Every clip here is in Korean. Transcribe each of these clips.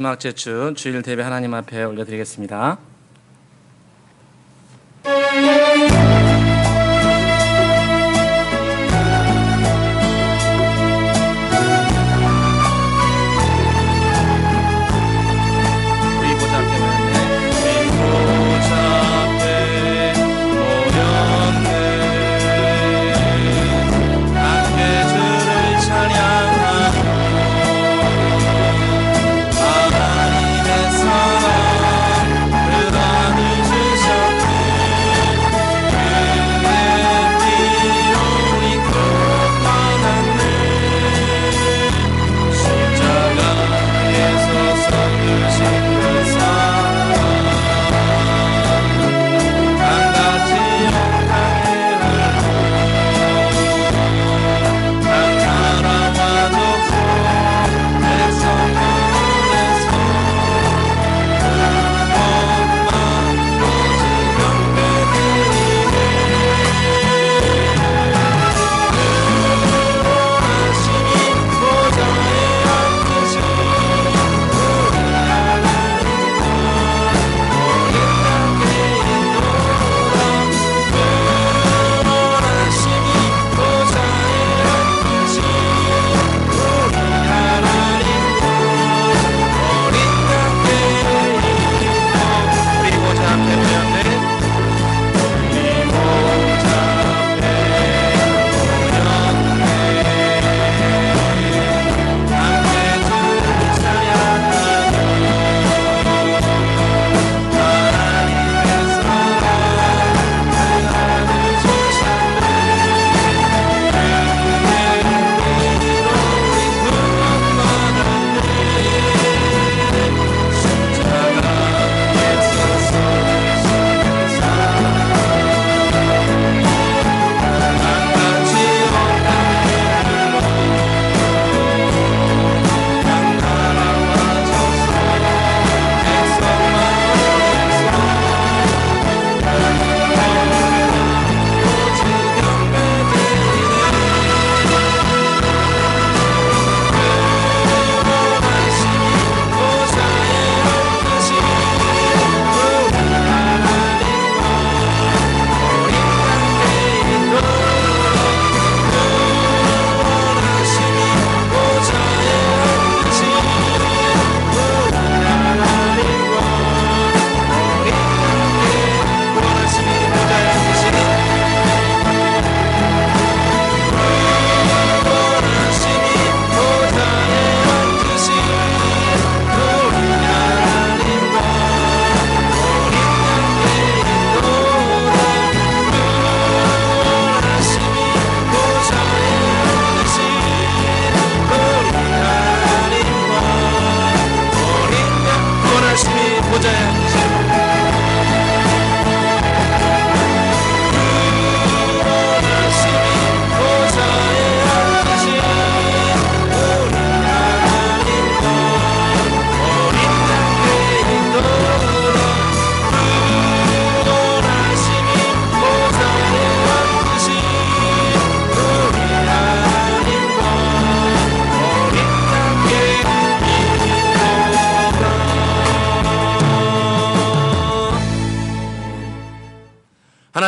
마지막 제춘 주일 예배 하나님 앞에 올려드리겠습니다.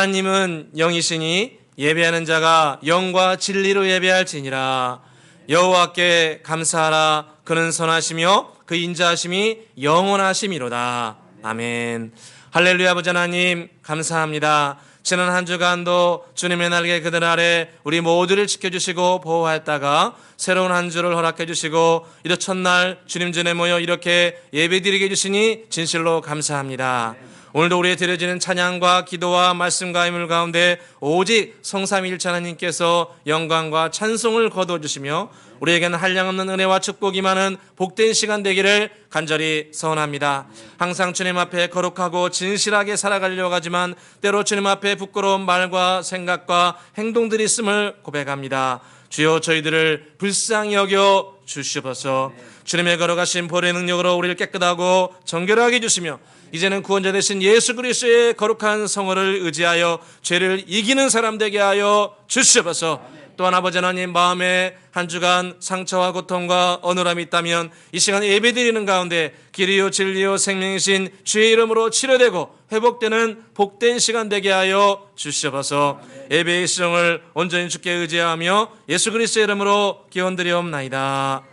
하나님은 영이시니 예배하는 자가 영과 진리로 예배할지니라. 여호와께 감사하라. 그는 선하시며 그 인자하심이 영원하심이로다. 아멘. 할렐루야. 아버지 하나님 감사합니다. 지난 한 주간도 주님의 날개 그들 아래 우리 모두를 지켜주시고 보호하였다가 새로운 한 주를 허락해 주시고 이제 첫날 주님 전에 모여 이렇게 예배드리게 해주시니 진실로 감사합니다. 오늘도 우리의 드려지는 찬양과 기도와 말씀과 힘을 가운데 오직 성삼위일체 하나님께서 영광과 찬송을 거두어주시며 우리에게는 한량없는 은혜와 축복이 많은 복된 시간 되기를 간절히 소원합니다. 항상 주님 앞에 거룩하고 진실하게 살아가려고 하지만 때로 주님 앞에 부끄러운 말과 생각과 행동들이 있음을 고백합니다. 주여 저희들을 불쌍히 여겨 주시옵소서. 주님의 걸어가신 보혈의 능력으로 우리를 깨끗하고 정결하게 해주시며 이제는 구원자 되신 예수 그리스도의 거룩한 성호를 의지하여 죄를 이기는 사람 되게 하여 주시옵소서. 또한 아버지 하나님, 마음에 한 주간 상처와 고통과 어눌함이 있다면 이 시간 예배드리는 가운데 길이요 진리요 생명이신 주의 이름으로 치료되고 회복되는 복된 시간 되게 하여 주시옵소서. 예배의 시정을 온전히 주께 의지하며 예수 그리스도의 이름으로 기원드리옵나이다.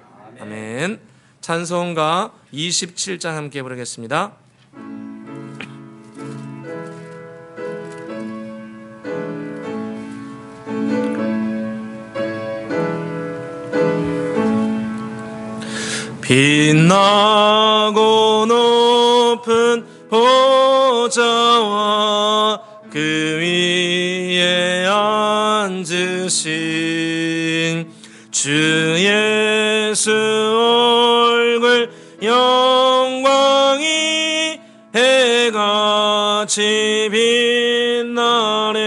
아멘. 찬송가 27장 함께 부르겠습니다. 빛나고 높은 보좌와 그 위에 앉으신 주 예수 얼굴 영광이 해같이 빛나네.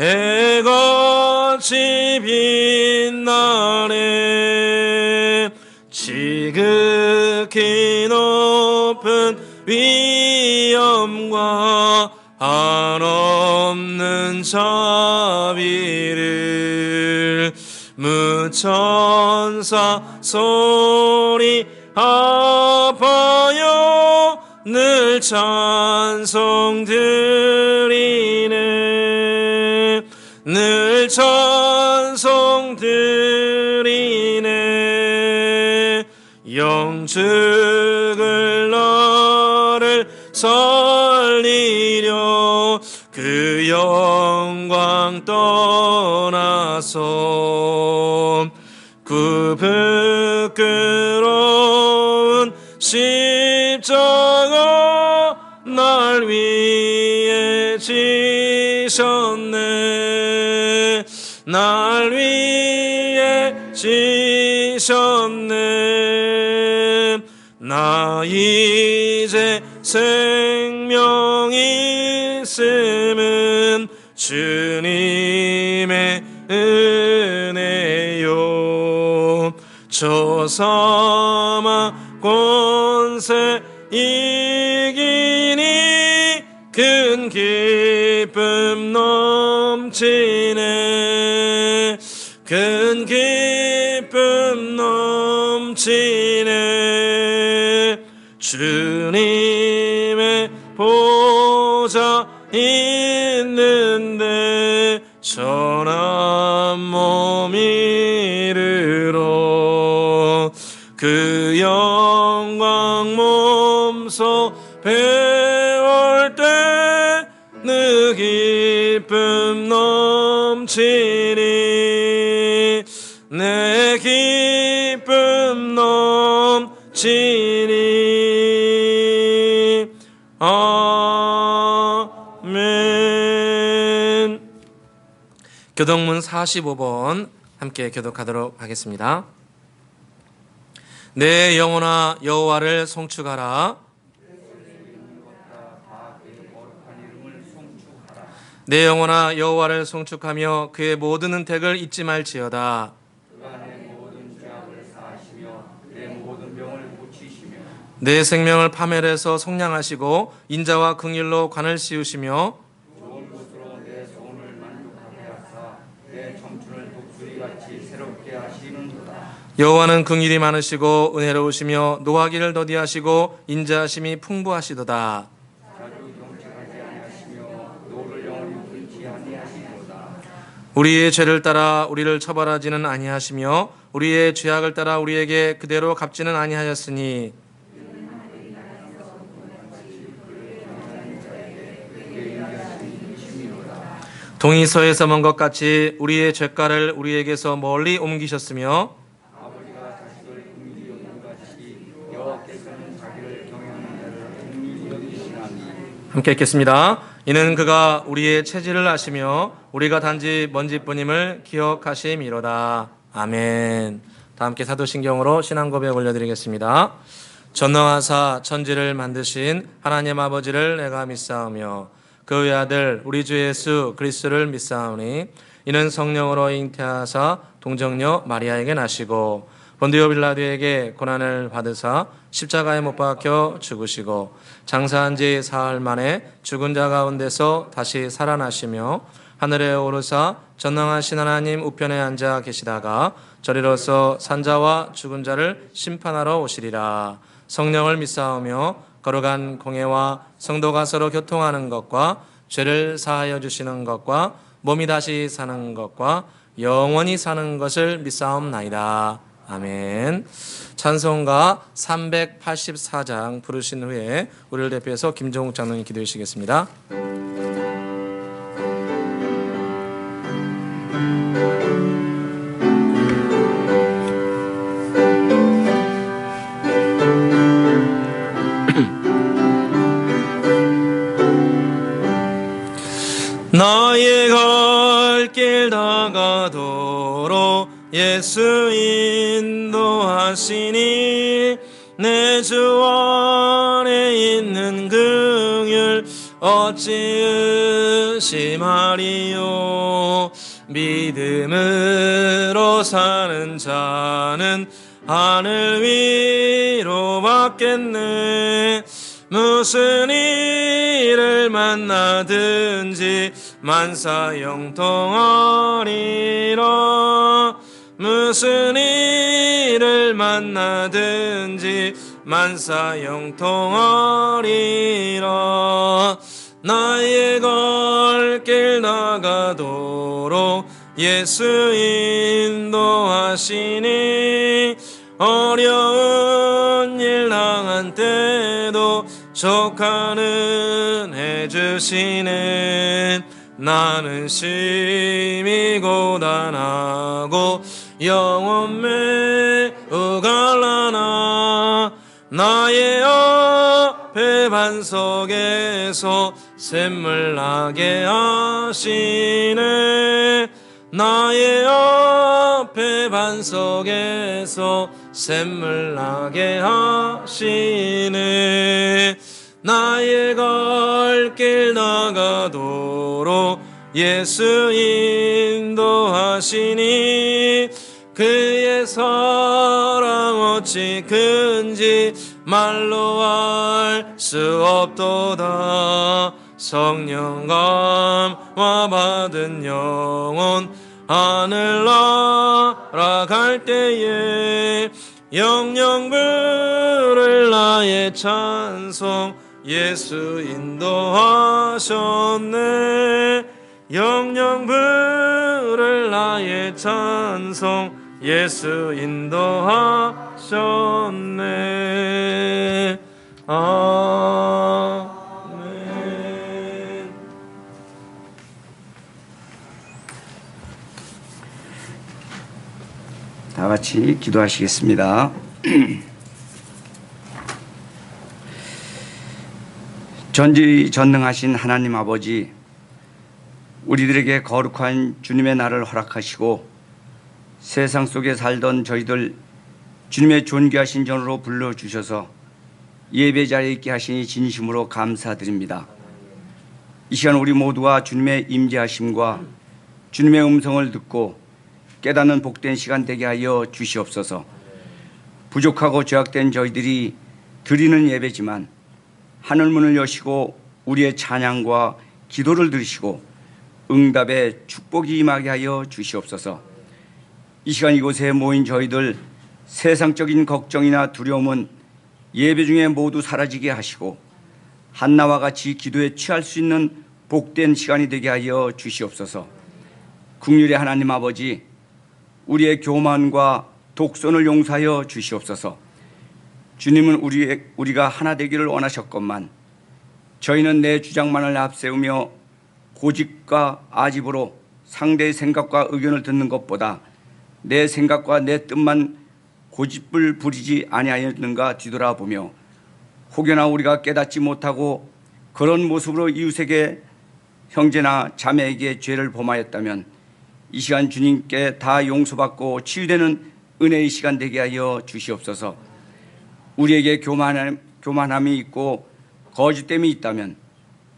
해같이 빛나네. 지극히 높은 위엄과 한없는 자비를 무천사 소리 합하여 늘 찬송 드리네. 늘 찬송 드리네. 영죽을 나를 살리려 그 영광 떠나서 그 부끄러운 십자가 날 위해 지셨네. 날 위해 지셨네. 나 이제 생명이 있음은 주님의 은혜요. 저 사망 권세 이기니 큰 기쁨 넘치네. 큰 기쁨 넘치네. 주님의 보좌 있는데 전한 몸 이르러 그 영광 몸소 배울 때 느 기쁨 넘치니. 내 기쁨 넘치니. 아멘. 교독문 45번 함께 교독하도록 하겠습니다. 내 영혼아 여호와를 송축하라. 내 영혼아 여호와를 송축하며 그의 모든 은택을 잊지 말지어다. 내 생명을 파멸해서 속량하시고 인자와 긍휼로 관을 씌우시며 좋은 것으로 내 소원을 만족하게 하사 내 청춘을 독수리같이 새롭게 하시는도다. 여호와는 긍휼이 많으시고 은혜로우시며 노하기를 더디하시고 인자하심이 풍부하시도다. 자주 경책하지 아니하시며 노를 영원히 끊지 아니하시도다. 우리의 죄를 따라 우리를 처벌하지는 아니하시며 우리의 죄악을 따라 우리에게 그대로 갚지는 아니하셨으니 동이 서에서 먼 것 같이 우리의 죄가를 우리에게서 멀리 옮기셨으며 아버지가 자식을 긍휼히 여기는 같이 여호와께서는 자기를 경외하는 자를 긍휼히 여기시나니. 함께 읽겠습니다. 이는 그가 우리의 체질을 아시며 우리가 단지 먼지뿐임을 기억하심이로다. 아멘. 다 함께 사도신경으로 신앙고백 올려드리겠습니다. 전능하사 천지를 만드신 하나님 아버지를 내가 믿사오며 그 외아들 우리 주 예수 그리스도를 믿사오니 이는 성령으로 잉태하사 동정녀 마리아에게 나시고 본디오 빌라도에게 고난을 받으사 십자가에 못 박혀 죽으시고 장사한 지 사흘 만에 죽은 자 가운데서 다시 살아나시며 하늘에 오르사 전능하신 하나님 우편에 앉아 계시다가 저리로서 산자와 죽은 자를 심판하러 오시리라. 성령을 믿사오며 거룩한 공예와 성도가 서로 교통하는 것과 죄를 사하여 주시는 것과 몸이 다시 사는 것과 영원히 사는 것을 믿사옵나이다. 아멘. 찬송가 384장 부르신 후에 우리를 대표해서 김종욱 장로님 기도해 주시겠습니다. 나의 갈 길 다가도록 예수 인도하시니 내 주 안에 있는 긍휼 어찌 의심하리요. 믿음으로 사는 자는 하늘 위로 받겠네. 무슨 일을 만나든지 만사 형통하리라. 무슨 일을 만나든지 만사 형통하리라. 나의 갈 길 나가도록 예수 인도하시니 어려운 일 당한 때도 족하는 해주시네. 나는 심히 고단하고 영혼 매우 갈라나 나의 앞에 반석에서 샘물 나게 하시네. 나의 앞에 반석에서 샘물 나게 하시네. 나의 갈 길 나가도록 예수 인도하시니 그의 사랑 어찌 큰지 말로 알 수 없도다. 성령 감화 받은 영혼 하늘 날아갈 때에 영영 부를 나의 찬송 예수 인도하셨네. 영영 부를 나의 찬송 예수 인도하셨네. 아멘. 다 같이 기도하시겠습니다. 전지전능하신 하나님 아버지, 우리들에게 거룩한 주님의 날을 허락하시고 세상 속에 살던 저희들 주님의 존귀하신 전으로 불러주셔서 예배 자리에 있게 하시니 진심으로 감사드립니다. 이 시간 우리 모두가 주님의 임재하심과 주님의 음성을 듣고 깨닫는 복된 시간 되게 하여 주시옵소서. 부족하고 죄악된 저희들이 드리는 예배지만 하늘문을 여시고 우리의 찬양과 기도를 들으시고 응답의 축복이 임하게 하여 주시옵소서. 이 시간 이곳에 모인 저희들 세상적인 걱정이나 두려움은 예배 중에 모두 사라지게 하시고 한나와 같이 기도에 취할 수 있는 복된 시간이 되게 하여 주시옵소서. 긍휼의 하나님 아버지, 우리의 교만과 독선을 용서하여 주시옵소서. 주님은 우리가 하나 되기를 원하셨건만 저희는 내 주장만을 앞세우며 고집과 아집으로 상대의 생각과 의견을 듣는 것보다 내 생각과 내 뜻만 고집을 부리지 아니하였는가 뒤돌아보며 혹여나 우리가 깨닫지 못하고 그런 모습으로 이웃에게 형제나 자매에게 죄를 범하였다면 이 시간 주님께 다 용서받고 치유되는 은혜의 시간 되게 하여 주시옵소서. 우리에게 교만함이 있고 거짓됨이 있다면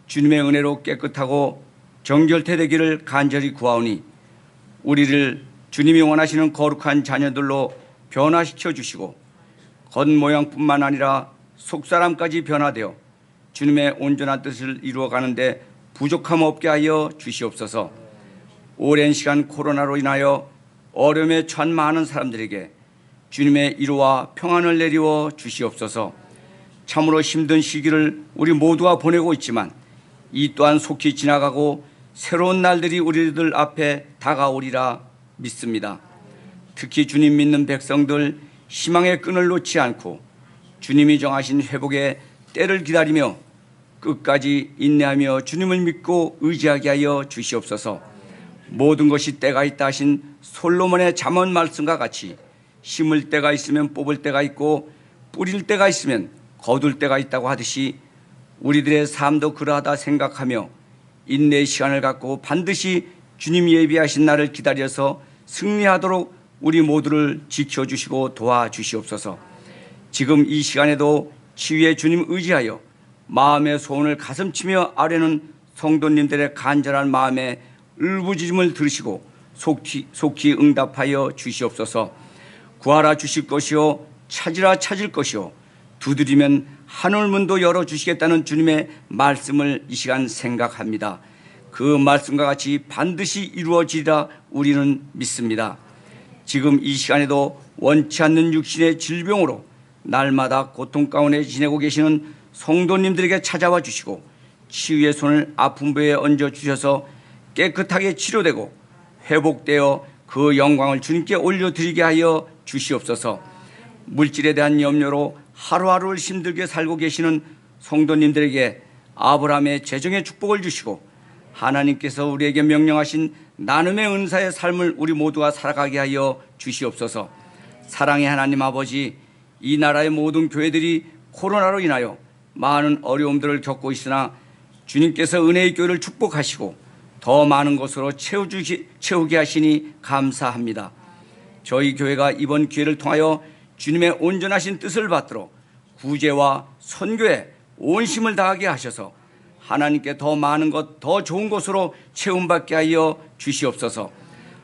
주님의 은혜로 깨끗하고 정결되기를 간절히 구하오니 우리를 주님이 원하시는 거룩한 자녀들로 변화시켜 주시고 겉모양뿐만 아니라 속사람까지 변화되어 주님의 온전한 뜻을 이루어가는데 부족함 없게 하여 주시옵소서. 오랜 시간 코로나로 인하여 어려움에 처한 많은 사람들에게 주님의 위로와 평안을 내리워 주시옵소서. 참으로 힘든 시기를 우리 모두가 보내고 있지만 이 또한 속히 지나가고 새로운 날들이 우리들 앞에 다가오리라 믿습니다. 특히 주님 믿는 백성들 희망의 끈을 놓지 않고 주님이 정하신 회복의 때를 기다리며 끝까지 인내하며 주님을 믿고 의지하게 하여 주시옵소서. 모든 것이 때가 있다 하신 솔로몬의 잠언 말씀과 같이 심을 때가 있으면 뽑을 때가 있고 뿌릴 때가 있으면 거둘 때가 있다고 하듯이 우리들의 삶도 그러하다 생각하며 인내의 시간을 갖고 반드시 주님 예비하신 날을 기다려서 승리하도록 우리 모두를 지켜주시고 도와주시옵소서. 지금 이 시간에도 치유의 주님 의지하여 마음의 소원을 가슴치며 아뢰는 성도님들의 간절한 마음에 울부짖음을 들으시고 속히 응답하여 주시옵소서. 구하라 주실 것이요 찾으라 찾을 것이요 두드리면 하늘문도 열어주시겠다는 주님의 말씀을 이 시간 생각합니다. 그 말씀과 같이 반드시 이루어지리라 우리는 믿습니다. 지금 이 시간에도 원치 않는 육신의 질병으로 날마다 고통 가운데 지내고 계시는 성도님들에게 찾아와 주시고 치유의 손을 아픈 부에 얹어 주셔서 깨끗하게 치료되고 회복되어 그 영광을 주님께 올려드리게 하여 주시옵소서. 물질에 대한 염려로 하루하루를 힘들게 살고 계시는 성도님들에게 아브라함의 재정의 축복을 주시고 하나님께서 우리에게 명령하신 나눔의 은사의 삶을 우리 모두가 살아가게 하여 주시옵소서. 사랑의 하나님 아버지, 이 나라의 모든 교회들이 코로나로 인하여 많은 어려움들을 겪고 있으나 주님께서 은혜의 교회를 축복하시고 더 많은 것으로 채우게 하시니 감사합니다. 저희 교회가 이번 기회를 통하여 주님의 온전하신 뜻을 받들어 구제와 선교에 온 힘을 다하게 하셔서 하나님께 더 많은 것, 더 좋은 것으로 채움받게 하여 주시옵소서.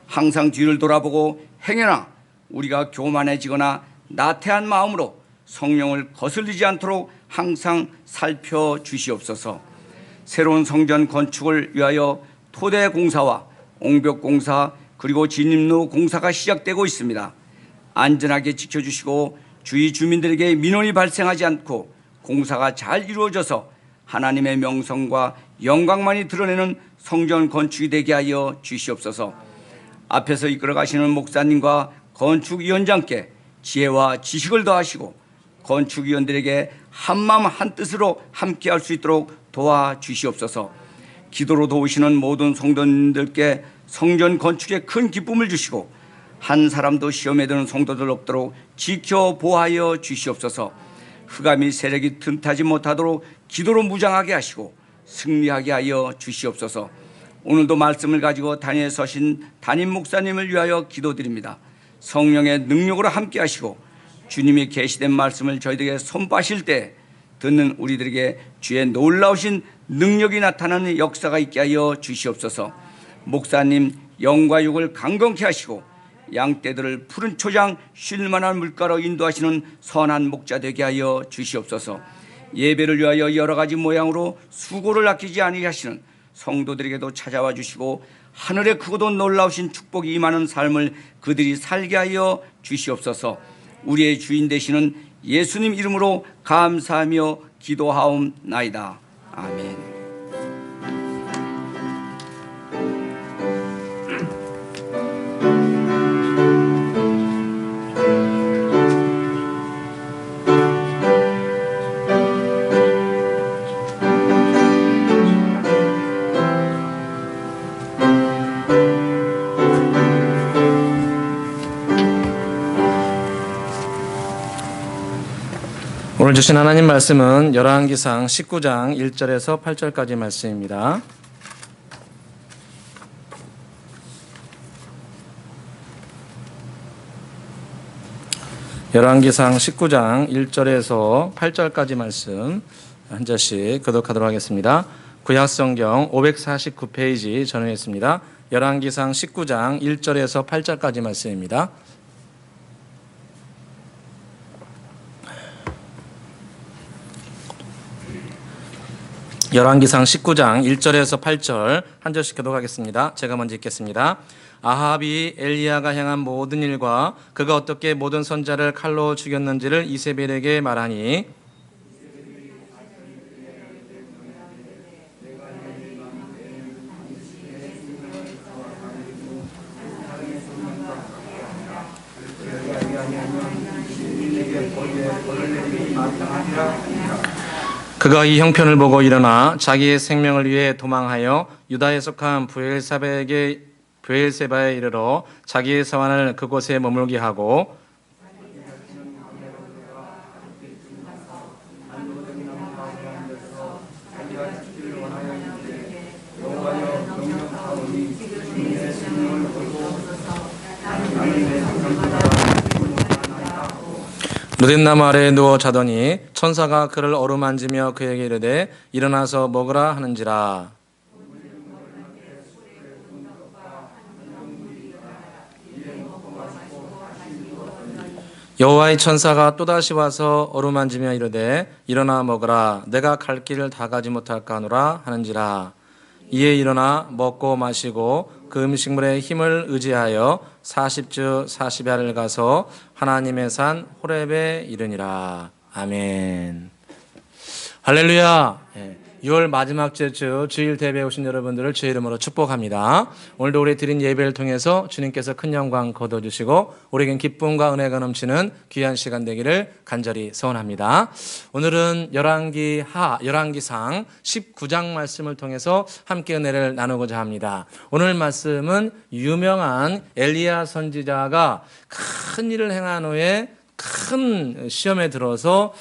항상 뒤를 돌아보고 행여나 우리가 교만해지거나 나태한 마음으로 성령을 거슬리지 않도록 항상 살펴주시옵소서. 새로운 성전 건축을 위하여 토대 공사와 옹벽 공사 그리고 진입로 공사가 시작되고 있습니다. 안전하게 지켜주시고 주위 주민들에게 민원이 발생하지 않고 공사가 잘 이루어져서 하나님의 명성과 영광만이 드러내는 성전 건축이 되게 하여 주시옵소서. 앞에서 이끌어가시는 목사님과 건축위원장께 지혜와 지식을 더하시고 건축위원들에게 한마음 한뜻으로 함께할 수 있도록 도와주시옵소서. 기도로 도우시는 모든 성도님들께 성전 건축에 큰 기쁨을 주시고 한 사람도 시험에 드는 성도들 없도록 지켜 보호하여 주시옵소서. 흑암이 세력이 틈타지 못하도록 기도로 무장하게 하시고 승리하게 하여 주시옵소서. 오늘도 말씀을 가지고 단위에 서신 담임 목사님을 위하여 기도드립니다. 성령의 능력으로 함께 하시고 주님이 계시된 말씀을 저희들에게 선포하실 때 듣는 우리들에게 주의 놀라우신 능력이 나타나는 역사가 있게 하여 주시옵소서. 목사님 영과 육을 강건케 하시고 양떼들을 푸른 초장 쉴만한 물가로 인도하시는 선한 목자 되게 하여 주시옵소서. 예배를 위하여 여러 가지 모양으로 수고를 아끼지 아니하게 하시는 성도들에게도 찾아와 주시고 하늘의 크고도 놀라우신 축복이 임하는 삶을 그들이 살게 하여 주시옵소서. 우리의 주인 되시는 예수님 이름으로 감사하며 기도하옵나이다. 아멘. 오늘 주신 하나님 말씀은 열왕기상 19장 1절에서 8절까지 말씀입니다. 열왕기상 19장 1절에서 8절까지 말씀 한 절씩 교독하도록 하겠습니다. 구약성경 549페이지 전해했습니다. 열왕기상 19장 1절에서 8절까지 말씀입니다. 열왕기상 19장 1절에서 8절 한 절씩 교독하겠습니다. 제가 먼저 읽겠습니다. 아합이 엘리야가 행한 모든 일과 그가 어떻게 모든 선자를 칼로 죽였는지를 이세벨에게 말하니 그가 이 형편을 보고 일어나 자기의 생명을 위해 도망하여 유다에 속한 브엘세바에 이르러 자기의 사환을 그곳에 머물게 하고 누댓나무 아래에 누워 자더니 천사가 그를 어루만지며 그에게 이르되 일어나서 먹으라 하는지라. 여호와의 천사가 또다시 와서 어루만지며 이르되 일어나 먹으라 내가 갈 길을 다 가지 못할까 하노라 하는지라. 이에 일어나 먹고 마시고 그 음식물의 힘을 의지하여 40주 40야를 가서 하나님의 산 호렙에 이르니라. 아멘. 할렐루야. 6월 마지막 주 주일 대회에 오신 여러분들을 주의 이름으로 축복합니다. 오늘도 우리 드린 예배를 통해서 주님께서 큰 영광 거둬주시고 우리에겐 기쁨과 은혜가 넘치는 귀한 시간 되기를 간절히 소원합니다. 오늘은 열왕기상 19장 말씀을 통해서 함께 은혜를 나누고자 합니다. 오늘 말씀은 유명한 엘리야 선지자가 큰 일을 행한 후에 큰 시험에 들어서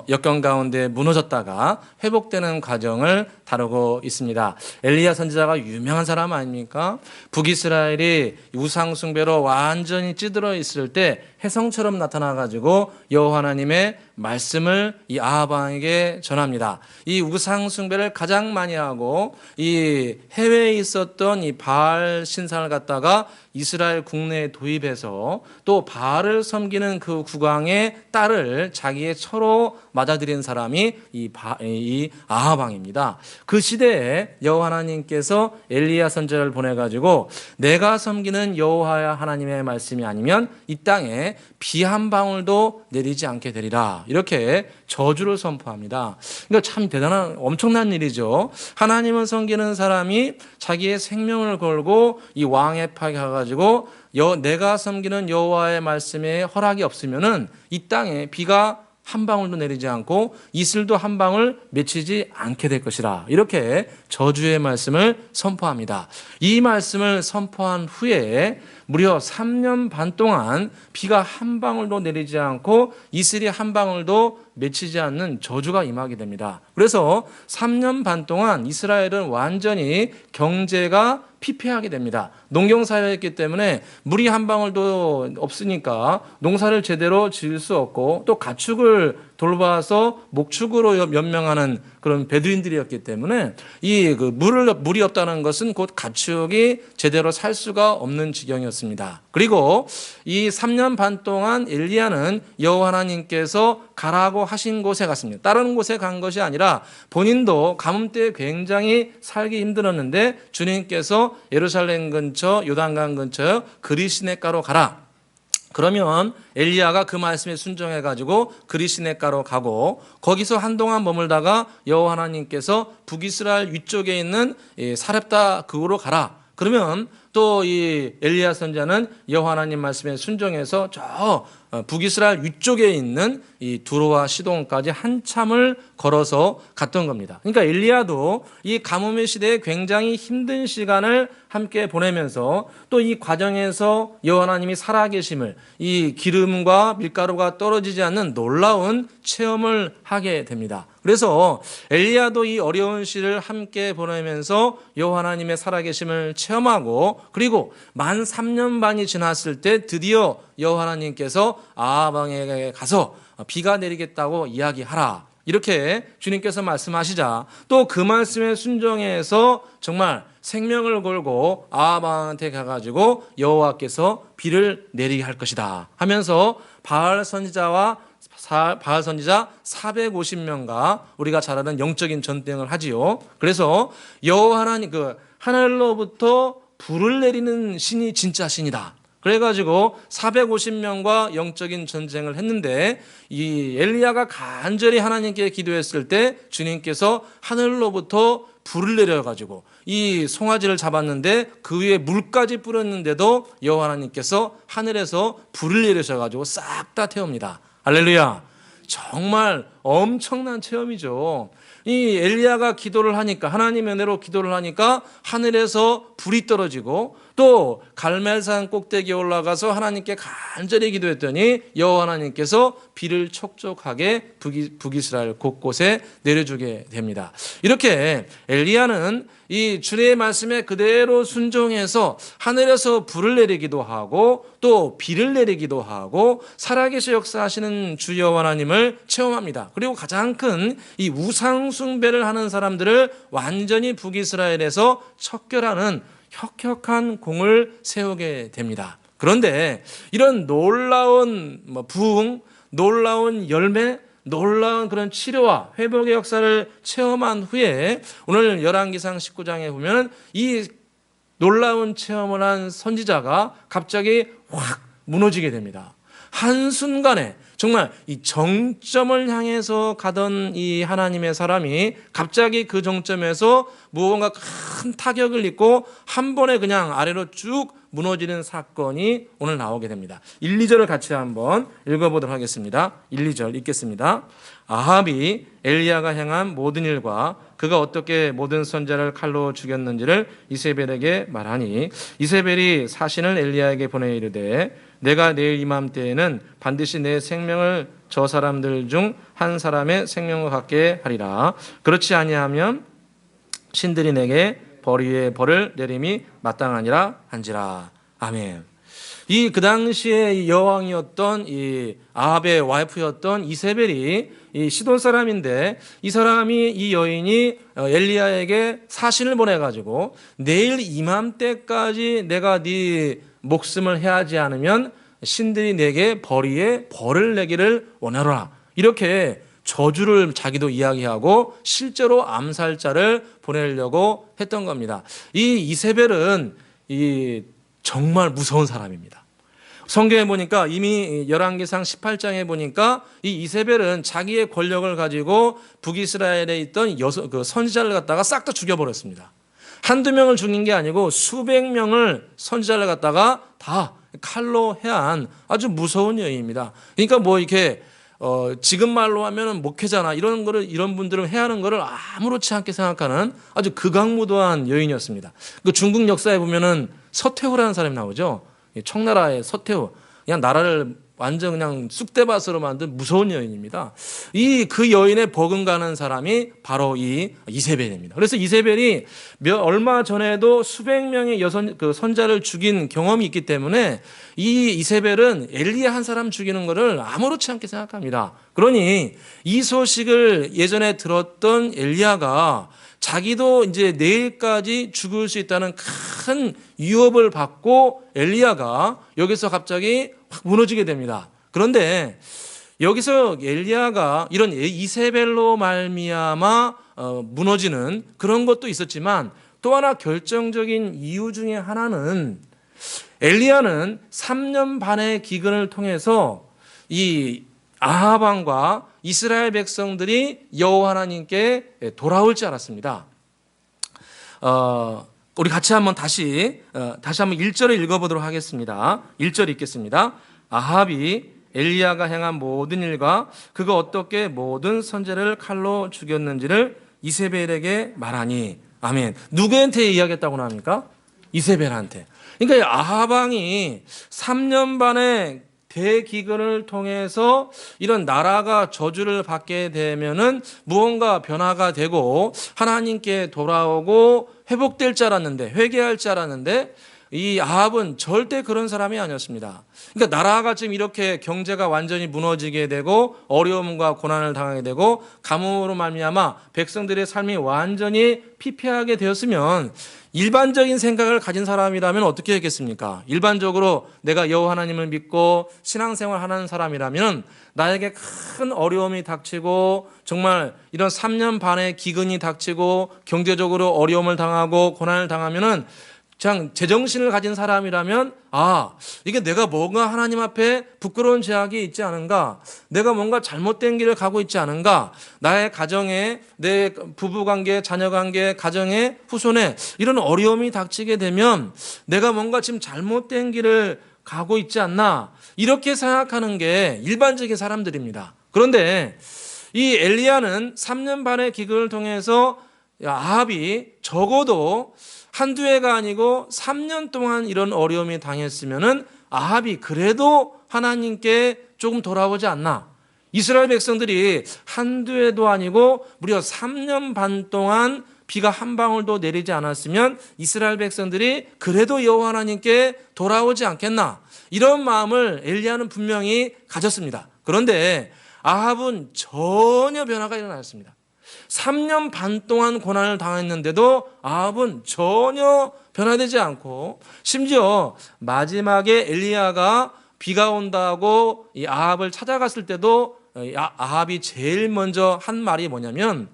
역경 가운데 무너졌다가 회복되는 과정을 다루고 있습니다. 엘리야 선지자가 유명한 사람 아닙니까? 북이스라엘이 우상 숭배로 완전히 찌들어 있을 때 혜성처럼 나타나가지고 여호와 하나님의 말씀을 이 아합 왕에게 전합니다. 이 우상 숭배를 가장 많이 하고 이 해외에 있었던 이 바알 신상을 갖다가 이스라엘 국내에 도입해서 또 바알을 섬기는 그 국왕의 딸을 자기의 처로 맞아들인 사람이 이 아합 왕입니다. 그 시대에 여호와 하나님께서 엘리야 선지자를 보내가지고 내가 섬기는 여호와 하나님의 말씀이 아니면 이 땅에 비 한 방울도 내리지 않게 되리라 이렇게 저주를 선포합니다. 그러니까 참 대단한 엄청난 일이죠. 하나님을 섬기는 사람이 자기의 생명을 걸고 이 왕의 파에 가가지고 내가 섬기는 여호와의 말씀에 허락이 없으면은 이 땅에 비가 한 방울도 내리지 않고 이슬도 한 방울 맺히지 않게 될 것이라 이렇게 저주의 말씀을 선포합니다. 이 말씀을 선포한 후에 무려 3년 반 동안 비가 한 방울도 내리지 않고 이슬이 한 방울도 맺히지 않는 저주가 임하게 됩니다. 그래서 3년 반 동안 이스라엘은 완전히 경제가 피폐하게 됩니다. 농경사회였기 때문에 물이 한 방울도 없으니까 농사를 제대로 지을 수 없고 또 가축을 돌봐서 목축으로 연명하는 그런 베두인들이었기 때문에 물이 없다는 것은 곧 가축이 제대로 살 수가 없는 지경이었습니다. 그리고 이 3년 반 동안 엘리야는 여호와 하나님께서 가라고 하신 곳에 갔습니다. 다른 곳에 간 것이 아니라 본인도 가뭄 때 굉장히 살기 힘들었는데 주님께서 예루살렘 근처 요단강 근처 그리시네가로 가라. 그러면 엘리야가 그 말씀에 순종해가지고 그리시네가로 가고 거기서 한동안 머물다가 여호와 하나님께서 북이스라엘 위쪽에 있는 사렙다 그으로 가라. 그러면 또 이 엘리야 선지자는 여호와 하나님 말씀에 순종해서 저 북이스라엘 위쪽에 있는 이 두로와 시돈까지 한참을 걸어서 갔던 겁니다. 그러니까 엘리야도 이 가뭄의 시대에 굉장히 힘든 시간을 함께 보내면서 또 이 과정에서 여호와 하나님이 살아계심을 이 기름과 밀가루가 떨어지지 않는 놀라운 체험을 하게 됩니다. 그래서 엘리야도 이 어려운 시를 함께 보내면서 여호와 하나님의 살아계심을 체험하고 그리고 만 3년 반이 지났을 때 드디어 여호와 하나님께서 아합 왕에게 가서 비가 내리겠다고 이야기하라. 이렇게 주님께서 말씀하시자 또 그 말씀에 순종해서 정말 생명을 걸고 아합 왕한테 가가지고 여호와께서 비를 내리게 할 것이다 하면서 바알 선지자와 바알 선지자 450명과 우리가 잘 아는 영적인 전쟁을 하지요. 그래서 여호와 하나님 그 하늘로부터 불을 내리는 신이 진짜 신이다. 그래가지고 450명과 영적인 전쟁을 했는데 이 엘리야가 간절히 하나님께 기도했을 때 주님께서 하늘로부터 불을 내려가지고 이 송아지를 잡았는데 그 위에 물까지 뿌렸는데도 여호와 하나님께서 하늘에서 불을 내리셔가지고 싹 다 태웁니다. 할렐루야. 정말 엄청난 체험이죠. 이 엘리야가 기도를 하니까 하나님의 은혜로 기도를 하니까 하늘에서 불이 떨어지고 또 갈멜산 꼭대기에 올라가서 하나님께 간절히 기도했더니 여호와 하나님께서 비를 촉촉하게 북이스라엘 곳곳에 내려주게 됩니다. 이렇게 엘리야는 이 주님의 말씀에 그대로 순종해서 하늘에서 불을 내리기도 하고 또 비를 내리기도 하고 살아계셔 역사하시는 주 여호와 하나님을 체험합니다. 그리고 가장 큰 이 우상 숭배를 하는 사람들을 완전히 북이스라엘에서 척결하는 혁혁한 공을 세우게 됩니다. 그런데 이런 놀라운 부흥, 놀라운 열매, 놀라운 그런 치료와 회복의 역사를 체험한 후에 오늘 열왕기상 19장에 보면 이 놀라운 체험을 한 선지자가 갑자기 확 무너지게 됩니다. 한순간에 정말 이 정점을 향해서 가던 이 하나님의 사람이 갑자기 그 정점에서 무언가 큰 타격을 입고 한 번에 그냥 아래로 쭉 무너지는 사건이 오늘 나오게 됩니다. 1, 2절을 같이 한번 읽어보도록 하겠습니다. 1, 2절 읽겠습니다. 아합이 엘리야가 행한 모든 일과 그가 어떻게 모든 선지자를 칼로 죽였는지를 이세벨에게 말하니 이세벨이 사신을 엘리야에게 보내 이르되 내가 내일 이맘때에는 반드시 내 생명을 저 사람들 중 한 사람의 생명과 같게 하리라. 그렇지 아니하면 신들이 내게 벌 위에 벌을 내림이 마땅하니라 한지라. 아멘. 이 그 당시에 여왕이었던 이 아합의 와이프였던 이세벨이 이 시돈 사람인데 이 사람이 이 여인이 엘리야에게 사신을 보내가지고 내일 이맘때까지 내가 네 목숨을 해하지 않으면 신들이 내게 벌 위에 벌을 내기를 원하노라. 이렇게 저주를 자기도 이야기하고 실제로 암살자를 보내려고 했던 겁니다. 이 이세벨은 정말 무서운 사람입니다. 성경에 보니까 이미 열왕기상 18장에 보니까 이 이세벨은 자기의 권력을 가지고 북이스라엘에 있던 그 선지자를 갖다가 싹 다 죽여버렸습니다. 한두 명을 죽인 게 아니고 수백 명을 선지자를 갖다가 다 칼로 해한 아주 무서운 여인입니다. 그러니까 뭐 이렇게 지금 말로 하면은 목회자나 이런 분들은 해하는 거를 아무렇지 않게 생각하는 아주 극악무도한 여인이었습니다. 그 중국 역사에 보면은 서태후라는 사람이 나오죠. 청나라의 서태후. 그냥 나라를 완전 그냥 쑥대밭으로 만든 무서운 여인입니다. 그 여인의 버금가는 사람이 바로 이 이세벨입니다. 그래서 이세벨이 얼마 전에도 수백 명의 선자를 죽인 경험이 있기 때문에 이 이세벨은 엘리야 한 사람 죽이는 것을 아무렇지 않게 생각합니다. 그러니 이 소식을 예전에 들었던 엘리야가 자기도 이제 내일까지 죽을 수 있다는 큰 위협을 받고 엘리야가 여기서 갑자기 확 무너지게 됩니다. 그런데 여기서 엘리야가 이런 이세벨로 말미암아 무너지는 그런 것도 있었지만 또 하나 결정적인 이유 중에 하나는 엘리야는 3년 반의 기근을 통해서 이 아합 왕과 이스라엘 백성들이 여호와 하나님께 돌아올 줄 알았습니다. 우리 같이 한번 다시 한번 1절을 읽어보도록 하겠습니다. 1절 읽겠습니다. 아합이 엘리야가 행한 모든 일과 그가 어떻게 모든 선지자를 칼로 죽였는지를 이세벨에게 말하니. 아멘. 누구한테 이야기했다고 합니까? 이세벨한테. 그러니까 아합 왕이 3년 반의 대기근을 통해서 이런 나라가 저주를 받게 되면은 무언가 변화가 되고 하나님께 돌아오고 회복될 줄 알았는데, 회개할 줄 알았는데 이 아합은 절대 그런 사람이 아니었습니다. 그러니까 나라가 지금 이렇게 경제가 완전히 무너지게 되고 어려움과 고난을 당하게 되고 가뭄으로 말미암아 백성들의 삶이 완전히 피폐하게 되었으면 일반적인 생각을 가진 사람이라면 어떻게 했겠습니까? 일반적으로 내가 여호와 하나님을 믿고 신앙생활 하는 사람이라면 나에게 큰 어려움이 닥치고 정말 이런 3년 반의 기근이 닥치고 경제적으로 어려움을 당하고 고난을 당하면은 그냥 제정신을 가진 사람이라면 이게 내가 뭔가 하나님 앞에 부끄러운 죄악이 있지 않은가, 내가 뭔가 잘못된 길을 가고 있지 않은가, 나의 가정에, 내 부부관계, 자녀관계, 가정에, 후손에 이런 어려움이 닥치게 되면 내가 뭔가 지금 잘못된 길을 가고 있지 않나, 이렇게 생각하는 게 일반적인 사람들입니다. 그런데 이 엘리야는 3년 반의 기근을 통해서 아합이 적어도 한두 해가 아니고 3년 동안 이런 어려움이 당했으면은 아합이 그래도 하나님께 조금 돌아오지 않나. 이스라엘 백성들이 한두 해도 아니고 무려 3년 반 동안 비가 한 방울도 내리지 않았으면 이스라엘 백성들이 그래도 여호와 하나님께 돌아오지 않겠나. 이런 마음을 엘리야는 분명히 가졌습니다. 그런데 아합은 전혀 변화가 일어났습니다. 3년 반 동안 고난을 당했는데도 아합은 전혀 변화되지 않고, 심지어 마지막에 엘리야가 비가 온다고 이 아합을 찾아갔을 때도 아합이 제일 먼저 한 말이 뭐냐면